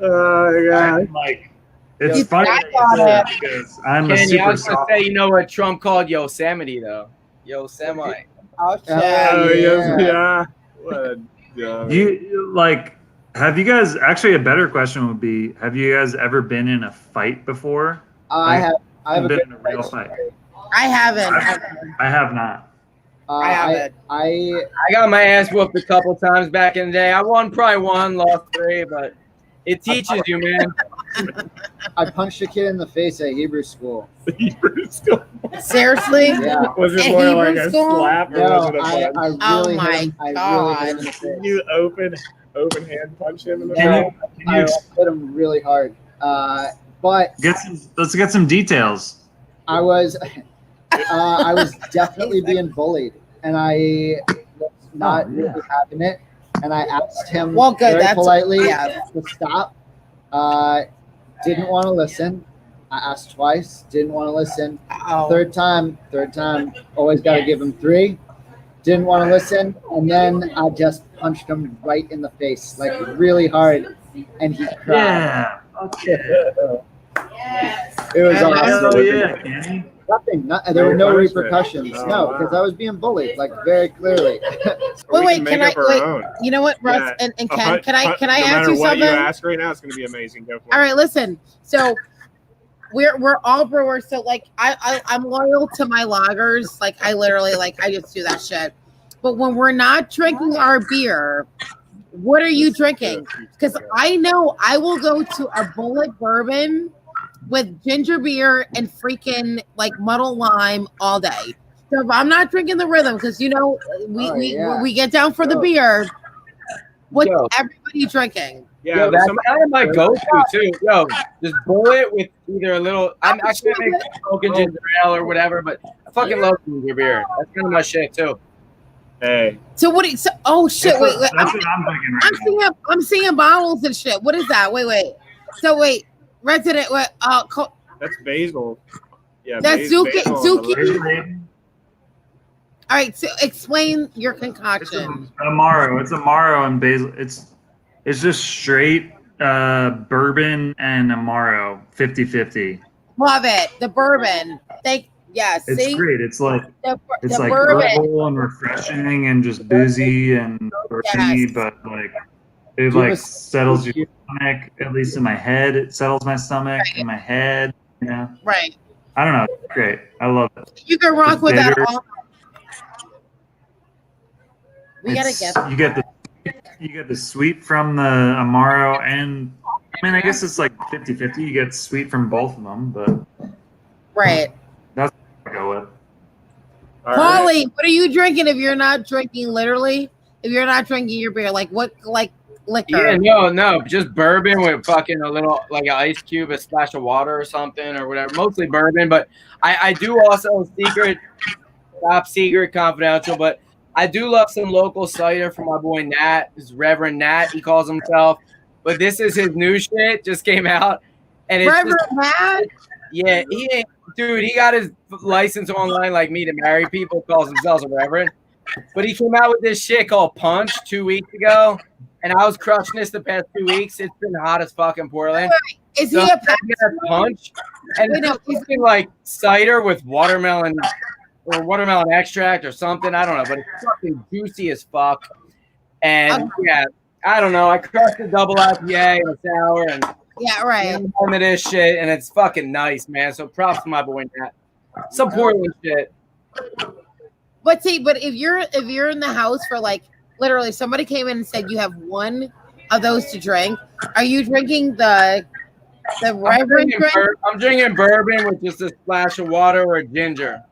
Oh god. Like, it's funny that you say that because I'm a Kenny, I super was gonna soft. say, you know what Trump called Yosemite though? Yosemite. Oh shit. Oh yeah. What a dumb. You like? Have you guys? Actually, a better question would be: have you guys ever been in a fight before? I have a been good in a real fight. I haven't. I have not. I haven't. I got my ass whooped a couple times back in the day. I probably won, lost 3, but it teaches you, man. I punched a kid in the face at Hebrew school. Seriously? Yeah. Was it At more like Hebrew a school? slap or No, was it a I punch? Oh really my hit him. I really God. hit him in the face. You open hand punch him in the No, face. I hit him really hard. But Let's get some details. I was definitely being bullied, and I was not really having it. And I asked him very politely to stop. Didn't want to listen. I asked twice, didn't want to listen. Third time, always got to give him 3. Didn't want to listen, and then I just punched him right in the face, like really hard, and he cried. Yeah. Okay. It was awesome. Oh yeah, Kenny. Nothing. There were no repercussions. No, because I was being bullied, like very clearly. Wait, can I wait? You know what, Russ and Ken? Can I ask you No matter what something? you ask right now, it's going to be amazing. Go for it. All right, listen. So we're all brewers, so like I'm loyal to my lagers. Like I literally I just do that shit. But when we're not drinking our beer, what are you drinking? Because I know I will go to a bullet bourbon with ginger beer and freaking muddle lime all day. So if I'm not drinking the rhythm, because we get down for the beer, what's everybody drinking? Yeah, Yo, that's kind of my go-to too. Yo, just bullet with either a little. I'm actually making smoking ginger ale or whatever, but I fucking love ginger beer. That's kind of my shit too. Hey. So what? Oh shit! Wait. That's what I'm thinking right I'm seeing bottles and shit. What is that? Wait. So resident. That's basil. Yeah. That's zucchini. All right. So explain your It's concoction. Amaro. It's Amaro and basil. It's just straight bourbon and Amaro 50-50. Love it. The bourbon. Yes. It's see? great. It's like the herbal bourbon. and refreshing and just boozy and bourbony, but it settles your stomach. At least in my head, it settles my stomach in my head. Yeah. Right. I don't know. It's great. I love it. You can rock It's with that bitter. all. You get the sweet from the Amaro, and I mean, I guess it's like 50-50. You get sweet from both of them, but Right. that's what I go with. Paulie, what are you drinking if you're not drinking literally? If you're not drinking your beer, what liquor? Yeah, no, just bourbon with fucking a little an ice cube, a splash of water or something or whatever. Mostly bourbon, but I do also top secret, confidential, but I do love some local cider from my boy Nat. It's Reverend Nat, he calls himself. But this is his new shit, just came out. And it's Reverend Nat? Yeah, he got his license online like me to marry people, calls himself a reverend. But he came out with this shit called Punch 2 weeks ago. and I was crushing this the past 2 weeks. It's been hot as fuck in Portland. Is So he a I get a punch? And Wait, no, it's something like cider with watermelon or watermelon extract or something. I don't know, but it's fucking juicy as fuck. And yeah, I don't know. I crushed a double IPA and a sour and Yeah, right. some of this shit, and it's fucking nice, man. So props to my boy Nat. Some Portland shit. But see, but if you're in the house for like literally somebody came in and said you have one of those to drink, are you drinking the Reverend drink? I'm drinking bourbon with just a splash of water or ginger.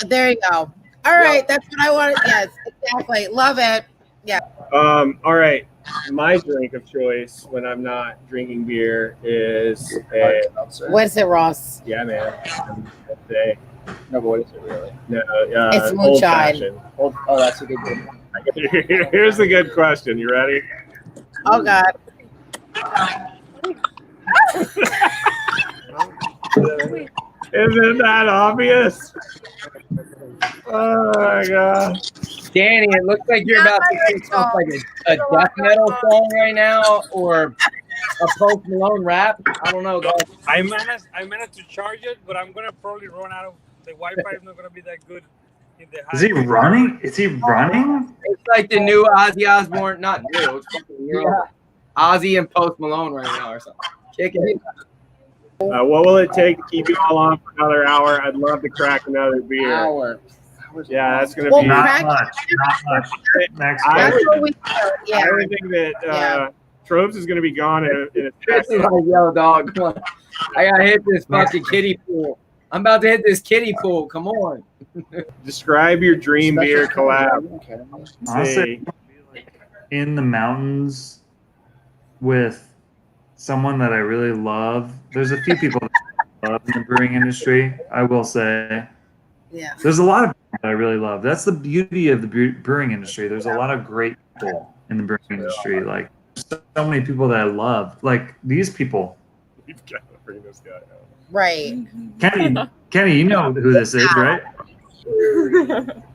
There you go. All right, that's what I wanted. Yes, exactly. Love it. Yeah. All right. My drink of choice when I'm not drinking beer is a What's it, Ross? yeah, man. Today. No, but what is it really? No, It's old moonshine. fashioned. Oh, that's a good one. Here's a good question. You ready? Oh God. Isn't that obvious? Oh my god. Danny, it looks like you're about to sing something like a death metal song right now or a Post Malone rap. I don't know, guys. I managed to charge it, but I'm gonna probably run out of the Wi-Fi. Is not gonna be that good in the house. Is he running? Is he running? It's like the new Ozzy Osbourne, not new, it's fucking new. Ozzy and Post Malone right now or something. Kicking it. What will it take to keep you all on for another hour? I'd love to crack another beer. Hour. Yeah, that's gonna Well, be. crack- Not much. Next I That's what question. we do. I Yeah. really think that Tropes is gonna be gone in a This is like, yo, dog, come on. I gotta hit this fucking kiddie pool. I'm about to hit this kiddie pool. Come on. Describe your dream beer Special collab. Academy. Honestly, in the mountains with someone that I really love. There's a few people that I love in the brewing industry, I will say. Yeah. There's a lot of people that I really love. That's the beauty of the brewing industry. There's a lot of great people in the brewing industry. Like, so many people that I love. Like, these people. We've got to bring this guy out. Right. Kenny, you know who this is, right?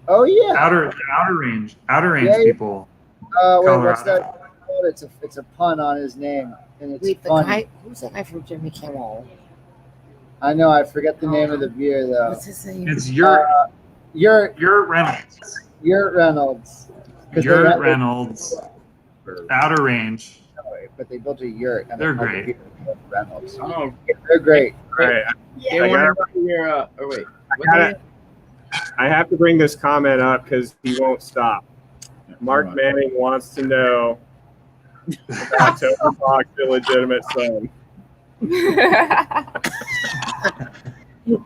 Oh yeah. Outer range Yeah. people. Wait, what's Colorado. that called? It's a pun on his name, and it's Wait, the funny. guy, who's that guy from Jimmy Kimmel? I know. I forget the name of the beer though. What's his name? It's your Reynolds. Yurt Reynolds. 'Cause they Yurt got- Reynolds. Outer range. But they built a yurt. And They're they called great. the beer Reynolds. Oh, They're great. All right, they want to your, or wait. I have to bring this comment up because he won't stop. Mark Manning wants to know about Toby Fox, illegitimate son.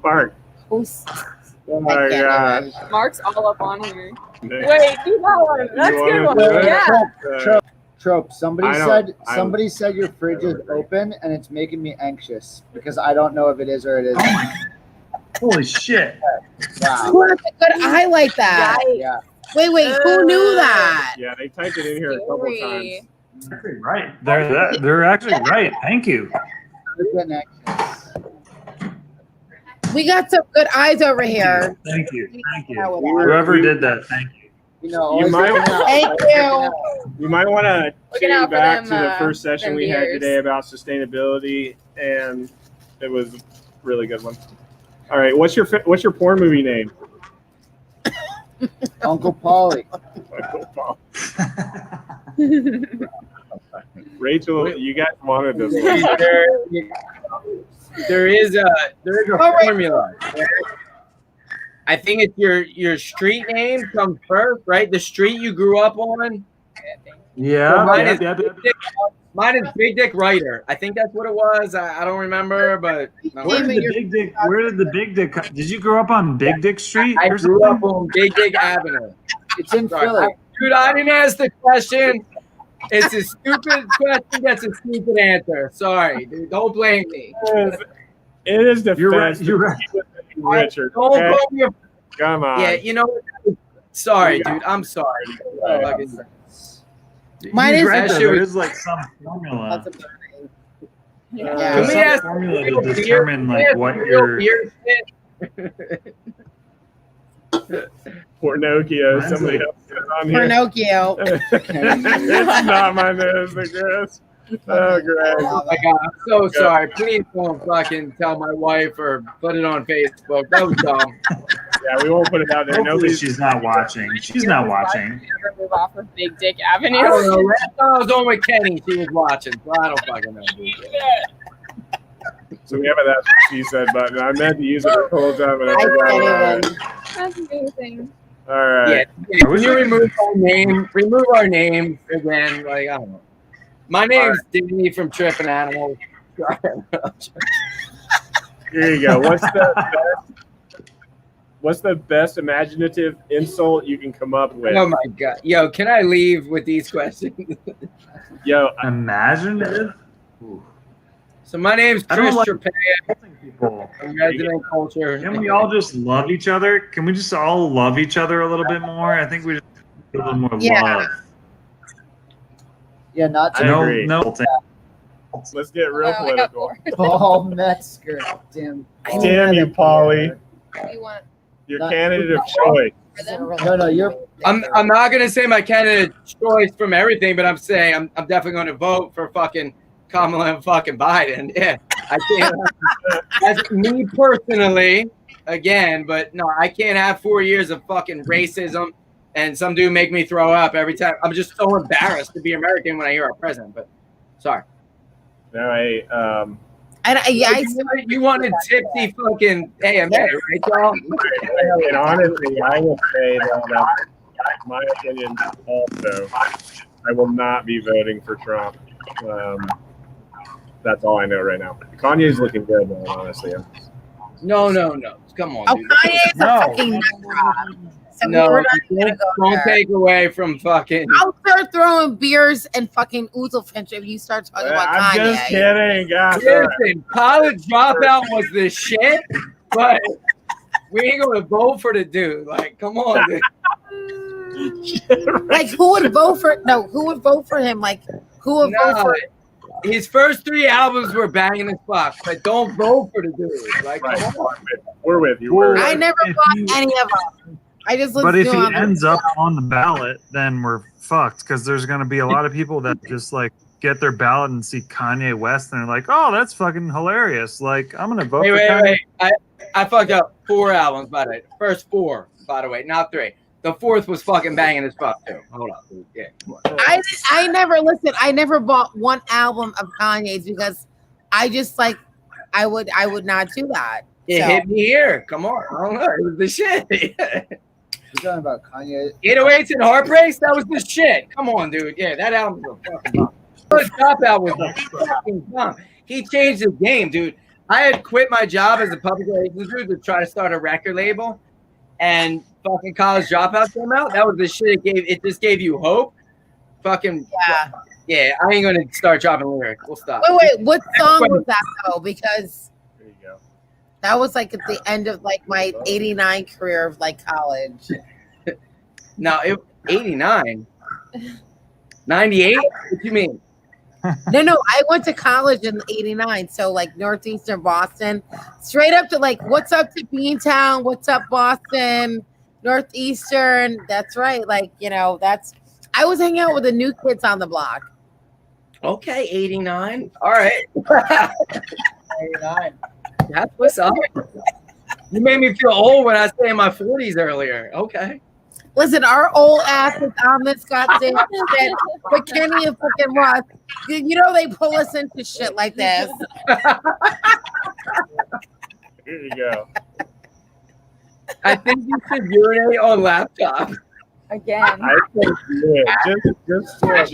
Mark. Who's? Oh my god. Mark's all up on here. Nick, Wait, do that one. That's a you good wanna one. do it? Yeah. Trope. Somebody I don't- said I- somebody said your fridge is open, and it's making me anxious because I don't know if it is or it isn't. Oh my god. Holy shit. Wow. Who has a good eye like that? Yeah. Wait, who knew that? Yeah, they typed it in here a couple times. Scary. They're actually right. They're actually right. Thank you. I'm getting anxious. We got some good eyes over here. Thank you. Thank you. Yeah, Whoever did that, thank you. You know, You always might- looking out. Thank you. You might want to Looking tune out for back them, to the first session them we had beers. today about sustainability, and it was a really good one. All right, what's your porn movie name? Uncle Polly. Rachel, you guys wanted this one. There is a right. formula. I think it's your street name comes first, right? The street you grew up on. Yeah. Mine Yep, is- yep, yep. Mine is Big Dick Reiter. I think that's what it was. I don't remember, but Where did the big dick? Did you grow up on Big Dick Street I or grew something? up on Big Dick Avenue. It's in Sorry. Philly. Dude, I didn't ask the question. It's a stupid question. That's a stupid answer. Sorry, dude. Don't blame me. It is the You're right, best. you're right. Richard. Don't okay? call me a. Come on. Yeah, you know. Sorry, dude. I'm sorry. Fucking- Mine He's is- right, That though. shit There was- is like some formula. That's a good name. Yeah. Yeah. There's Can we some ask formula real to determine beer- like what real your. beer shit? Pornocchio. Somebody else is on here. Pinocchio. It's not my nose, Chris. Oh, Greg. Oh my God, I'm so sorry. Please don't fucking tell my wife or put it on Facebook. That was dumb. Yeah, we won't put it out there. Hopefully Nobody's she's not watching. She's not watching. Never move off of Big Dick I Avenue. don't know. Last time I was on with Kenny, she was watching. So I don't fucking know, dude. So we have a that's what she said button. I meant to use it the whole time, but I I forgot can't about it. even. That's amazing. All right. Yeah, can you remove our name again? Like, I don't know. My name's Danny from Tripping Animals. Here you go. What's the best imaginative insult you can come up with? Oh my God. Yo, can I leave with these questions? Yo, Imaginative? So my name's I don't Chris like Tropeano people. from Resident Culture. Can we all just love each other? Can we just all love each other a little bit more? I think we just need a little more love. Yeah, not I to agree. No. let's get real Oh, I got political. Paul Metzger. Damn. Damn you, Polly. What do you want Your Not- candidate of choice. for them? No, you're. I'm not gonna say my candidate choice from everything, but I'm saying I'm definitely going to vote for fucking Kamala and fucking Biden. Yeah, I can't. That's me personally, again, but no, I can't have 4 years of fucking racism and some dude make me throw up every time. I'm just so embarrassed to be American when I hear our president. But sorry. No, You wanted tipsy fucking AMA, right, y'all? and honestly, I will say that my opinion also, I will not be voting for Trump. That's all I know right now. Kanye's looking good, though, honestly. No. Come on, Oh, dude. Kanye's a fucking nut job. So No, we're not gonna go don't there. take away from fucking. I'll start throwing beers and fucking Oozlefinch if you start talking about I'm Kanye. just kidding, guys. Listen, college dropout was the shit, but we ain't gonna vote for the dude. Like, come on, dude. Like, who would vote for? No, who would vote for him? Like, who would vote No, for? his first 3 albums were banging as fuck, but don't vote for the dude. Like, Right. come on. We're with you. We're I with never If bought you- any of them. I just But listened if to he him. ends up on the ballot, then we're fucked because there's going to be a lot of people that just like get their ballot and see Kanye West and they're like, oh, that's fucking hilarious. Like, I'm going to vote for Kanye. Wait. I fucked up 4 albums, by the way. First 4, by the way, not 3. The 4th was fucking banging as fuck, too. Hold on, dude. Yeah, come on. I never listened. I never bought one album of Kanye's because I just like I would not do that. It So- hit me here. Come on. I don't know. It was the shit. You're talking about Kanye. 808s and Heartbreaks, that was the shit. Come on, dude. Yeah, that album was a fucking bomb. First Dropout was a fucking bomb. He changed the game, dude. I had quit my job as a public relations dude to try to start a record label, and fucking College Dropout came out. That was the shit. It just gave you hope. Fucking yeah. I ain't gonna start dropping lyrics. We'll stop. Wait, what song was that though? Because There you go. that was like at the end of like my '89 career of like college. No, 89, 98. What you mean? No, I went to college in '89, so like northeastern Boston, straight up to like what's up to Beantown, what's up Boston, northeastern. That's right, like I was hanging out with the new kids on the block. Okay, 89. All right. 89. That's what's up. You made me feel old when I say in my 40s earlier. Okay. Listen, our old asses on this goddamn shit, but Kenny and fucking Russ, they pull us into shit like this. Here you go. I think you should urinate on laptop. Again. I think just Laptop.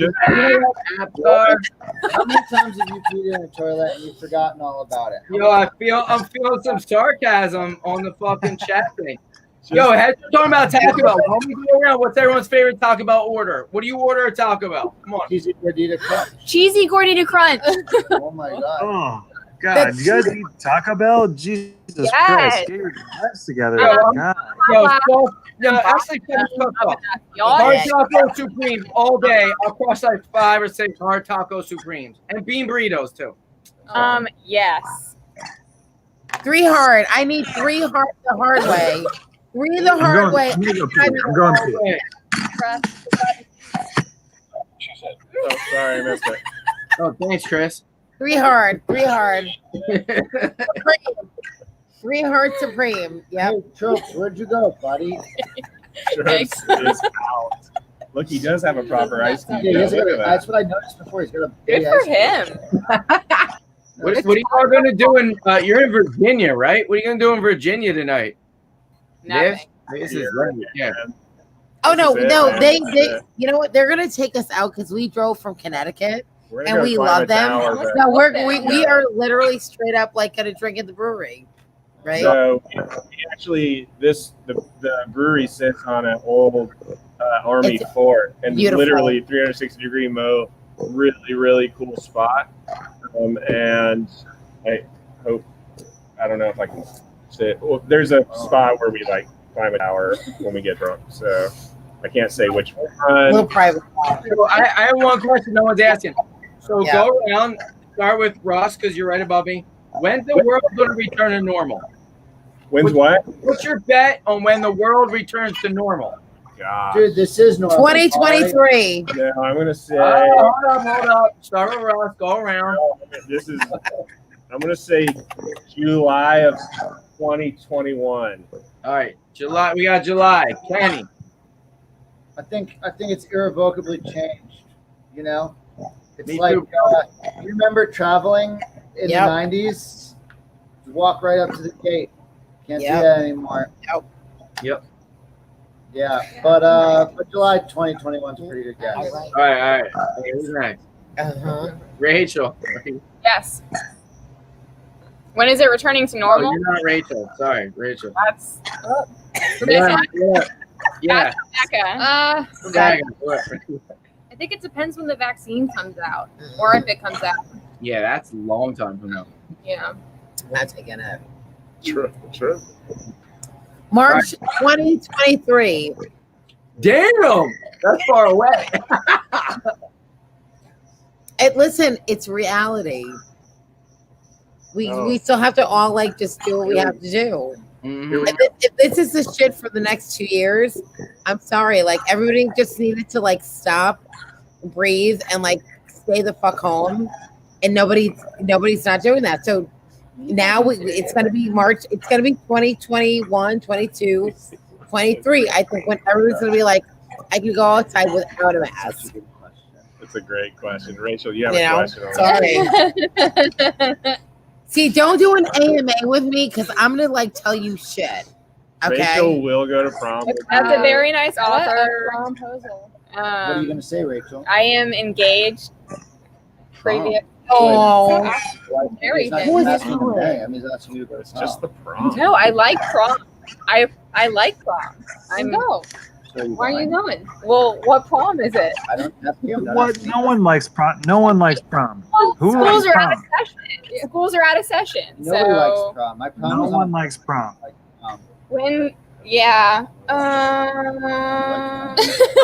How many times have you peed in a toilet and you've forgotten all about it? Yo, I'm feeling some sarcasm on the fucking chat thing. Yo, heads talking about Taco Bell. When we go around, what's everyone's favorite Taco Bell order? What do you order at Taco Bell? Come on. Cheesy gordita crunch. Cheesy gordita crunch. Oh my god. Oh, God. You guys eat Taco Bell? Jesus Yes. Christ. Get your lives together. God. Yo, actually, Y'all. hard taco supreme all day. I'll crush like 5 or 6 hard taco supremes and bean burritos too. Yes. 3 hard. I need 3 hard the hard way. Read the hard way. I'm going to. Oh, sorry, I missed it. Oh, thanks, Chris. 3 hard. 3 hard. Supreme. 3 hard supreme. Yep. Hey, Tropes, where'd you go, buddy? Tropes is out. Look, he does have a proper ice Yeah, cube. Look at that. that's what I noticed before. He's got a Good big for ice cream. him. What are you all going to do you're in Virginia, right? What are you going to do in Virginia tonight? Nothing. This is right. Yeah. Oh no, That's it, no, man. they That's it. you know what? They're gonna take us out because we drove from Connecticut We're and gonna go we climb love a them. tower, but- No, we are literally straight up like gonna drink at the brewery, right? So we actually, the brewery sits on an old Army It's fort, and beautiful. literally 360-degree mow, really cool spot. And I hope, I don't know if I can sit. Well, there's a spot where we like climb a tower when we get drunk, so I can't say which A little one. private. So I have one question no one's asking. So Yeah. go around, start with Russ, because you're right above me. When's the world going to return to normal? When's what? What's your bet on when the world returns to normal? God. Dude, this is normal. 2023. No, I'm gonna say Hold up. Start with Russ. Go around. this is. I'm gonna say July of 2021. All right, July. We got July. Kenny. I think it's irrevocably changed. You know, it's Me like too. you remember traveling in Yep. the '90s. You walk right up to the gate. Can't Yep. do that anymore. Yep. Yeah, but July 2021 is a pretty good guess. All right. All right. Hey, who's next? Uh-huh. Rachel. Yes. When is it returning to Oh, normal? you're not Rachel. Sorry, Rachel. That's Yeah. Yeah. Becca. Yeah. I think it depends when the vaccine comes out, or if it comes out. Yeah, that's a long time from now. Yeah. Not taking it. True. March 2023. Damn, that's far away. Listen, it's reality. Oh. We still have to all like just do what we have to do. Mhm. If this is the shit for the next 2 years, I'm sorry. Like everybody just needed to like stop, breathe, and like stay the fuck home. And nobody's not doing that. So now it's going to be March. It's going to be 2021, 22, 23. I think when everyone's going to be like, I can go outside without a mask. That's a great question, Rachel. You have You a know, question on that. sorry. See, don't do an AMA with me because I'm going to like tell you shit. Okay. Rachel will go to prom. That's a very nice What a offer. promposal. What are you gonna say, Rachel? I am engaged. Previous. Oh, Very He's not good. asking him, hey, I mean, that's you. But It's just the prom. No, I like prom. I like prom. I'm No. Why are you going? well. What prom is it? I don't have to. What? No one likes prom. No one likes prom. Who Schools likes are out of prom? session. Schools are out of session. Nobody so likes prom. My prom No was one on likes prom. when, yeah. oh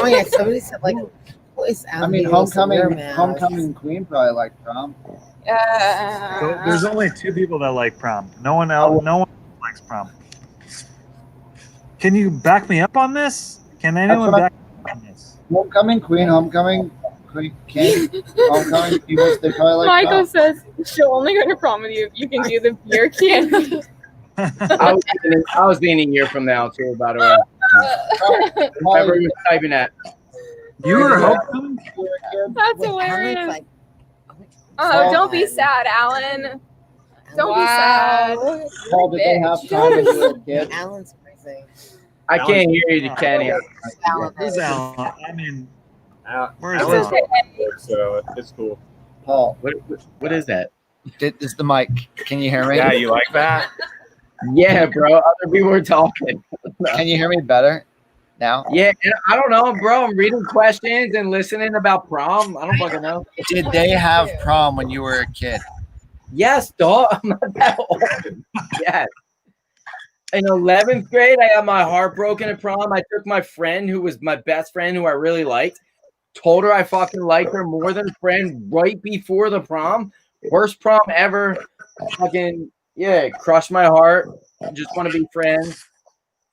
yeah. Somebody said like, what is I mean, homecoming queen probably liked prom. So there's only 2 people that like prom. No one else. No one likes prom. Can you back me up on this? Can anyone what back me up on this? Homecoming queen, king, homecoming people. They probably like Michael prom. says she'll only go to prom with you if you can do the beer candy. I was being a year from now too, by the way. Whoever was typing that. You were homecoming? That's hilarious. Oh, don't be sad, Alan. Don't be sad. Paul, did they have prom when you were a kid? Alan's crazy. I can't hear you, Kenny. Who's Alan? I mean, where's Alan's Alan? so it's cool. Paul, What is that? This is the mic. Can you hear me? Yeah, you like that? Yeah, bro. Other people were talking. Can you hear me better now? Yeah, and I don't know, bro. I'm reading questions and listening about prom. I don't fucking know. Did they have prom when you were a kid? Yes, dog. I'm not that old. Yes. In 11th grade, I got my heart broken at prom. I took my friend who was my best friend who I really liked, told her I fucking liked her more than a friend right before the prom. Worst prom ever. Fucking, yeah, crushed my heart. Just want to be friends.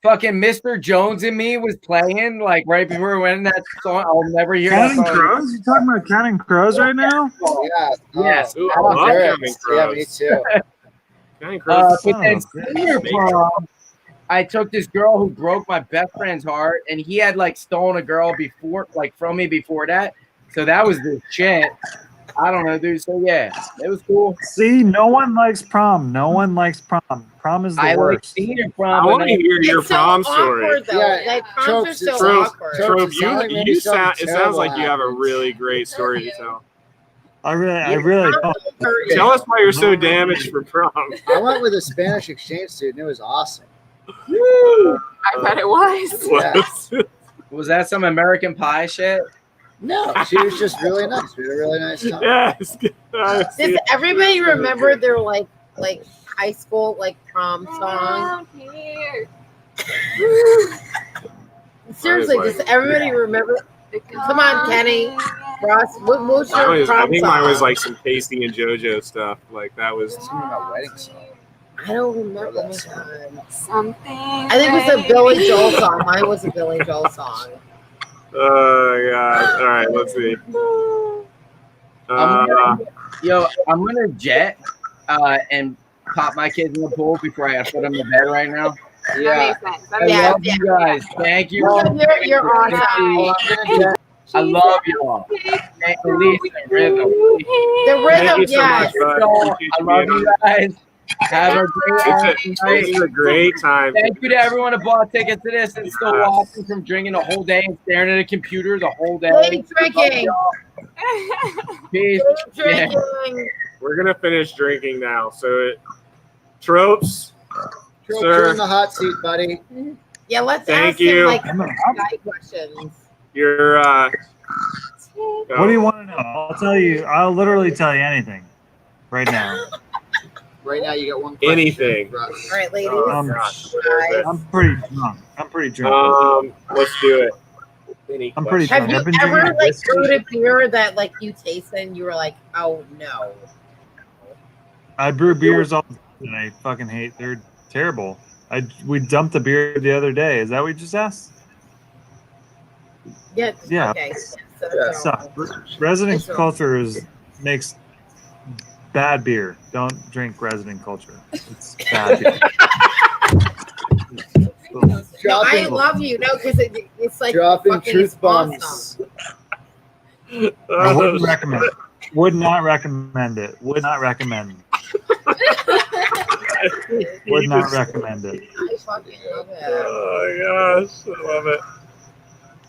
fucking Mr. Jones and Me was playing like right before we went in that song. I'll never hear that Counting song. Crows? You talking about Counting Crows right now? Yeah. Yes. Ooh, I Adam love Garrett. Counting Yeah, me Crows. too. Counting Crows. But then Son of a senior prom, I took this girl who broke my best friend's heart, and he had like stolen a girl before, like from me before that. So that was the shit. I don't know, dude. So yeah, it was cool. See, no one likes prom. No one likes prom. Prom is the I like worst. senior I prom. want but to no- hear your It's so prom story. awkward, though. Yeah, Like, proms are Tropes, so Trope, awkward. Trope, It sounds like maybe you something sound. It sounds terrible like you have a happens. really great story to tell. I really don't. Tell us why you're so damaged for prom. I went with a Spanish exchange student. It was awesome. I bet it was. What? Was that some American Pie shit? No, she was just really nice. We had a really nice time. Yes. Does everybody remember their like high school like prom song? Around here. Seriously, does everybody remember? Come on, Kenny, Ross. What was Mine your was, I prom think song? mine was like some Casey and JoJo stuff. Like that was. It's gonna be my wedding song. I don't remember. Oh my God. Something. I think it was a Billy Joel song. Mine was a Billy Joel song. Oh God! All right, let's see. I'm gonna jet and pop my kids in the pool before I put them to bed right now. That Yeah. makes sense. That I makes love you guys. Thank you. You're awesome. I love you all. Thank you, Lisa, Rhythm. The Thank rhythm, you so yes. much, bud. I Appreciate you love being you guys. Have a great This night. is a great time. Thank you to everyone who bought tickets to this and still Yes. watching from drinking the whole day and staring at a computer the whole day. Keep drinking. Peace. Keep drinking. We're gonna finish drinking now. So, tropes, Trope, Sir. you're in the hot seat, buddy. Yeah, let's Thank ask you. him like guy questions. you're. What do you want to know? I'll tell you. I'll literally tell you anything right now. Right now, you got one question. Anything. Russ. All right, ladies. Gosh, Guys. I'm pretty drunk. let's do it. Any I'm pretty questions? Have you I've been ever drinking like whiskey. brewed a beer that like you tasted and you were like, oh no? I brew beers all the time and I fucking hate. They're terrible. We dumped a beer the other day. Is that what you just asked? Yeah. Yeah. Okay. So, It sucks. Resident It's wrong. culture makes bad beer. Don't drink resident culture. It's bad beer. No, I Dropping, love you. No, because it's like dropping fucking truth awesome. bombs. I wouldn't recommend it. Would not recommend it. Would not recommend. Would not recommend it. I fucking love it. Oh my gosh, I love it.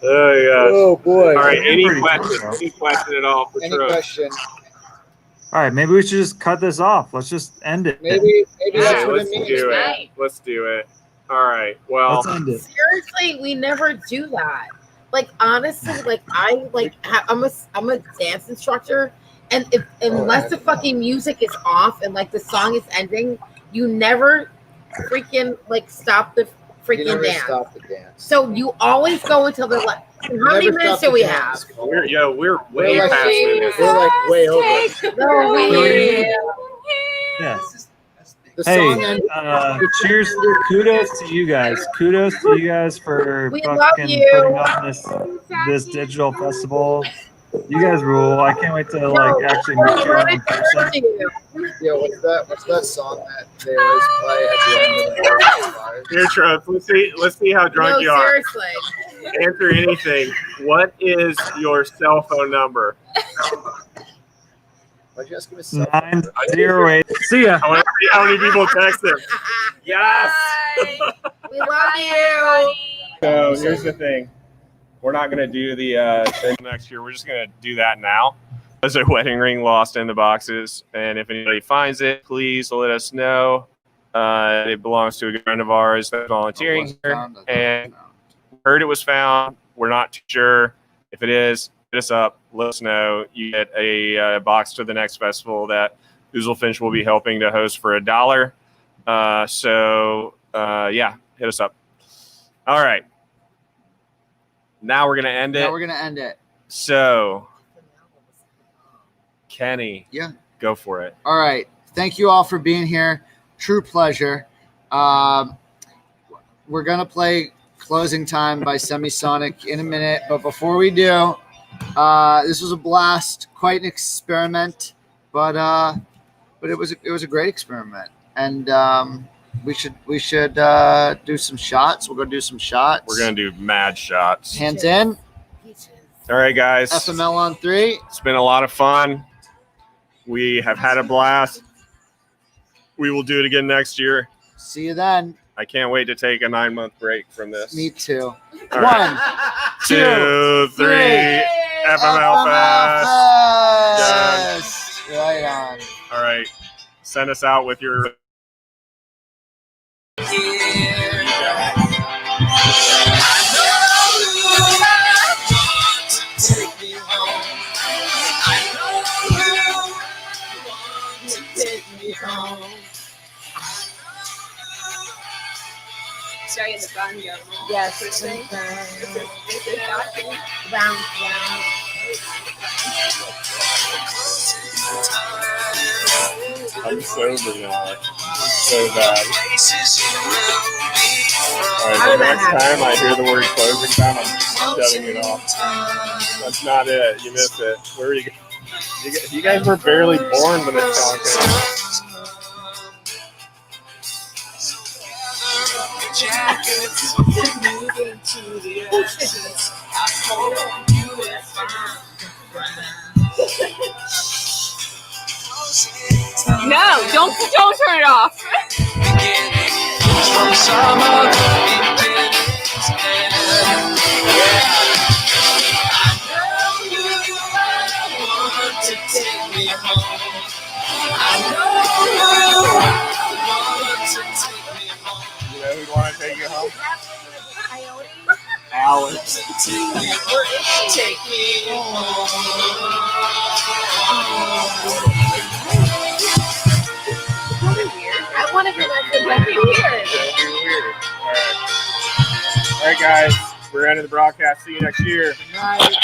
Oh Oh boy. gosh. All right, any Pretty question? cool, Any question at all for Any Trope? question? All right, maybe we should just cut this off. Let's just end it. Maybe that's Okay, what it let's means. do it. Right. Let's do it. All right. Well, Let's end it. Seriously, we never do that. Like honestly, like I like I'm a dance instructor, and unless the fucking music is off and like the song is ending, you never freaking like stop the You freaking never dance. stop the dance. So you always go until the last. How many Never minutes stop do we the have? dance. we're way like- past minutes. We're like way over. No, we. Yeah. The Hey, song ended. cheers! Kudos to you guys. Kudos to you guys for We love fucking you. putting on this digital festival. You guys rule. I can't wait to like actually meet you all in person. Yeah, what's that song that they always play at the end of the bars? Here, Trope. Let's see how drunk No, you are. seriously. Answer anything. What is your cell phone number? Why'd you ask him his cell phone? 908. See ya. I want to see how many people text him. Yes. We love you. So here's the thing. We're not going to do the thing next year. We're just going to do that now. There's a wedding ring lost in the boxes. And if anybody finds it, please let us know. It belongs to a good friend of ours that's volunteering here. And heard it was found. We're not too sure. If it is, hit us up. Let us know. You get a box to the next festival that Oozlefinch will be helping to host for $1. Yeah, hit us up. All right. Now we're going to end it. Now we're gonna end it. So, Kenny. Yeah. Go for it. All right. Thank you all for being here. True pleasure. we're gonna play Closing Time by Semisonic in a minute, but before we do, this was a blast, quite an experiment, but it was a great experiment, and we should do some shots. We're gonna do some shots. We're gonna do mad shots. Hands in. All right, guys. FML on 3. It's been a lot of fun. We have had a blast. We will do it again next year. See you then. I can't wait to take a 9-month break from this. Me too. All 1, right. 2, 2, 3. FML Fest. Yes. Right on. All right. Send us out with your. Sorry, in the bun go. Yes. Round. I'm sober now. So bad. All right, the next time I hear the word closing time, I'm shutting it off. That's not it. You missed it. Where are you? You guys were barely born when it's talking. No, don't turn it off. You know who'd want to take you home? Alex. Take me home. I want to be like the That'd be weird. All right, guys. We're ending the broadcast. See you next year. Night.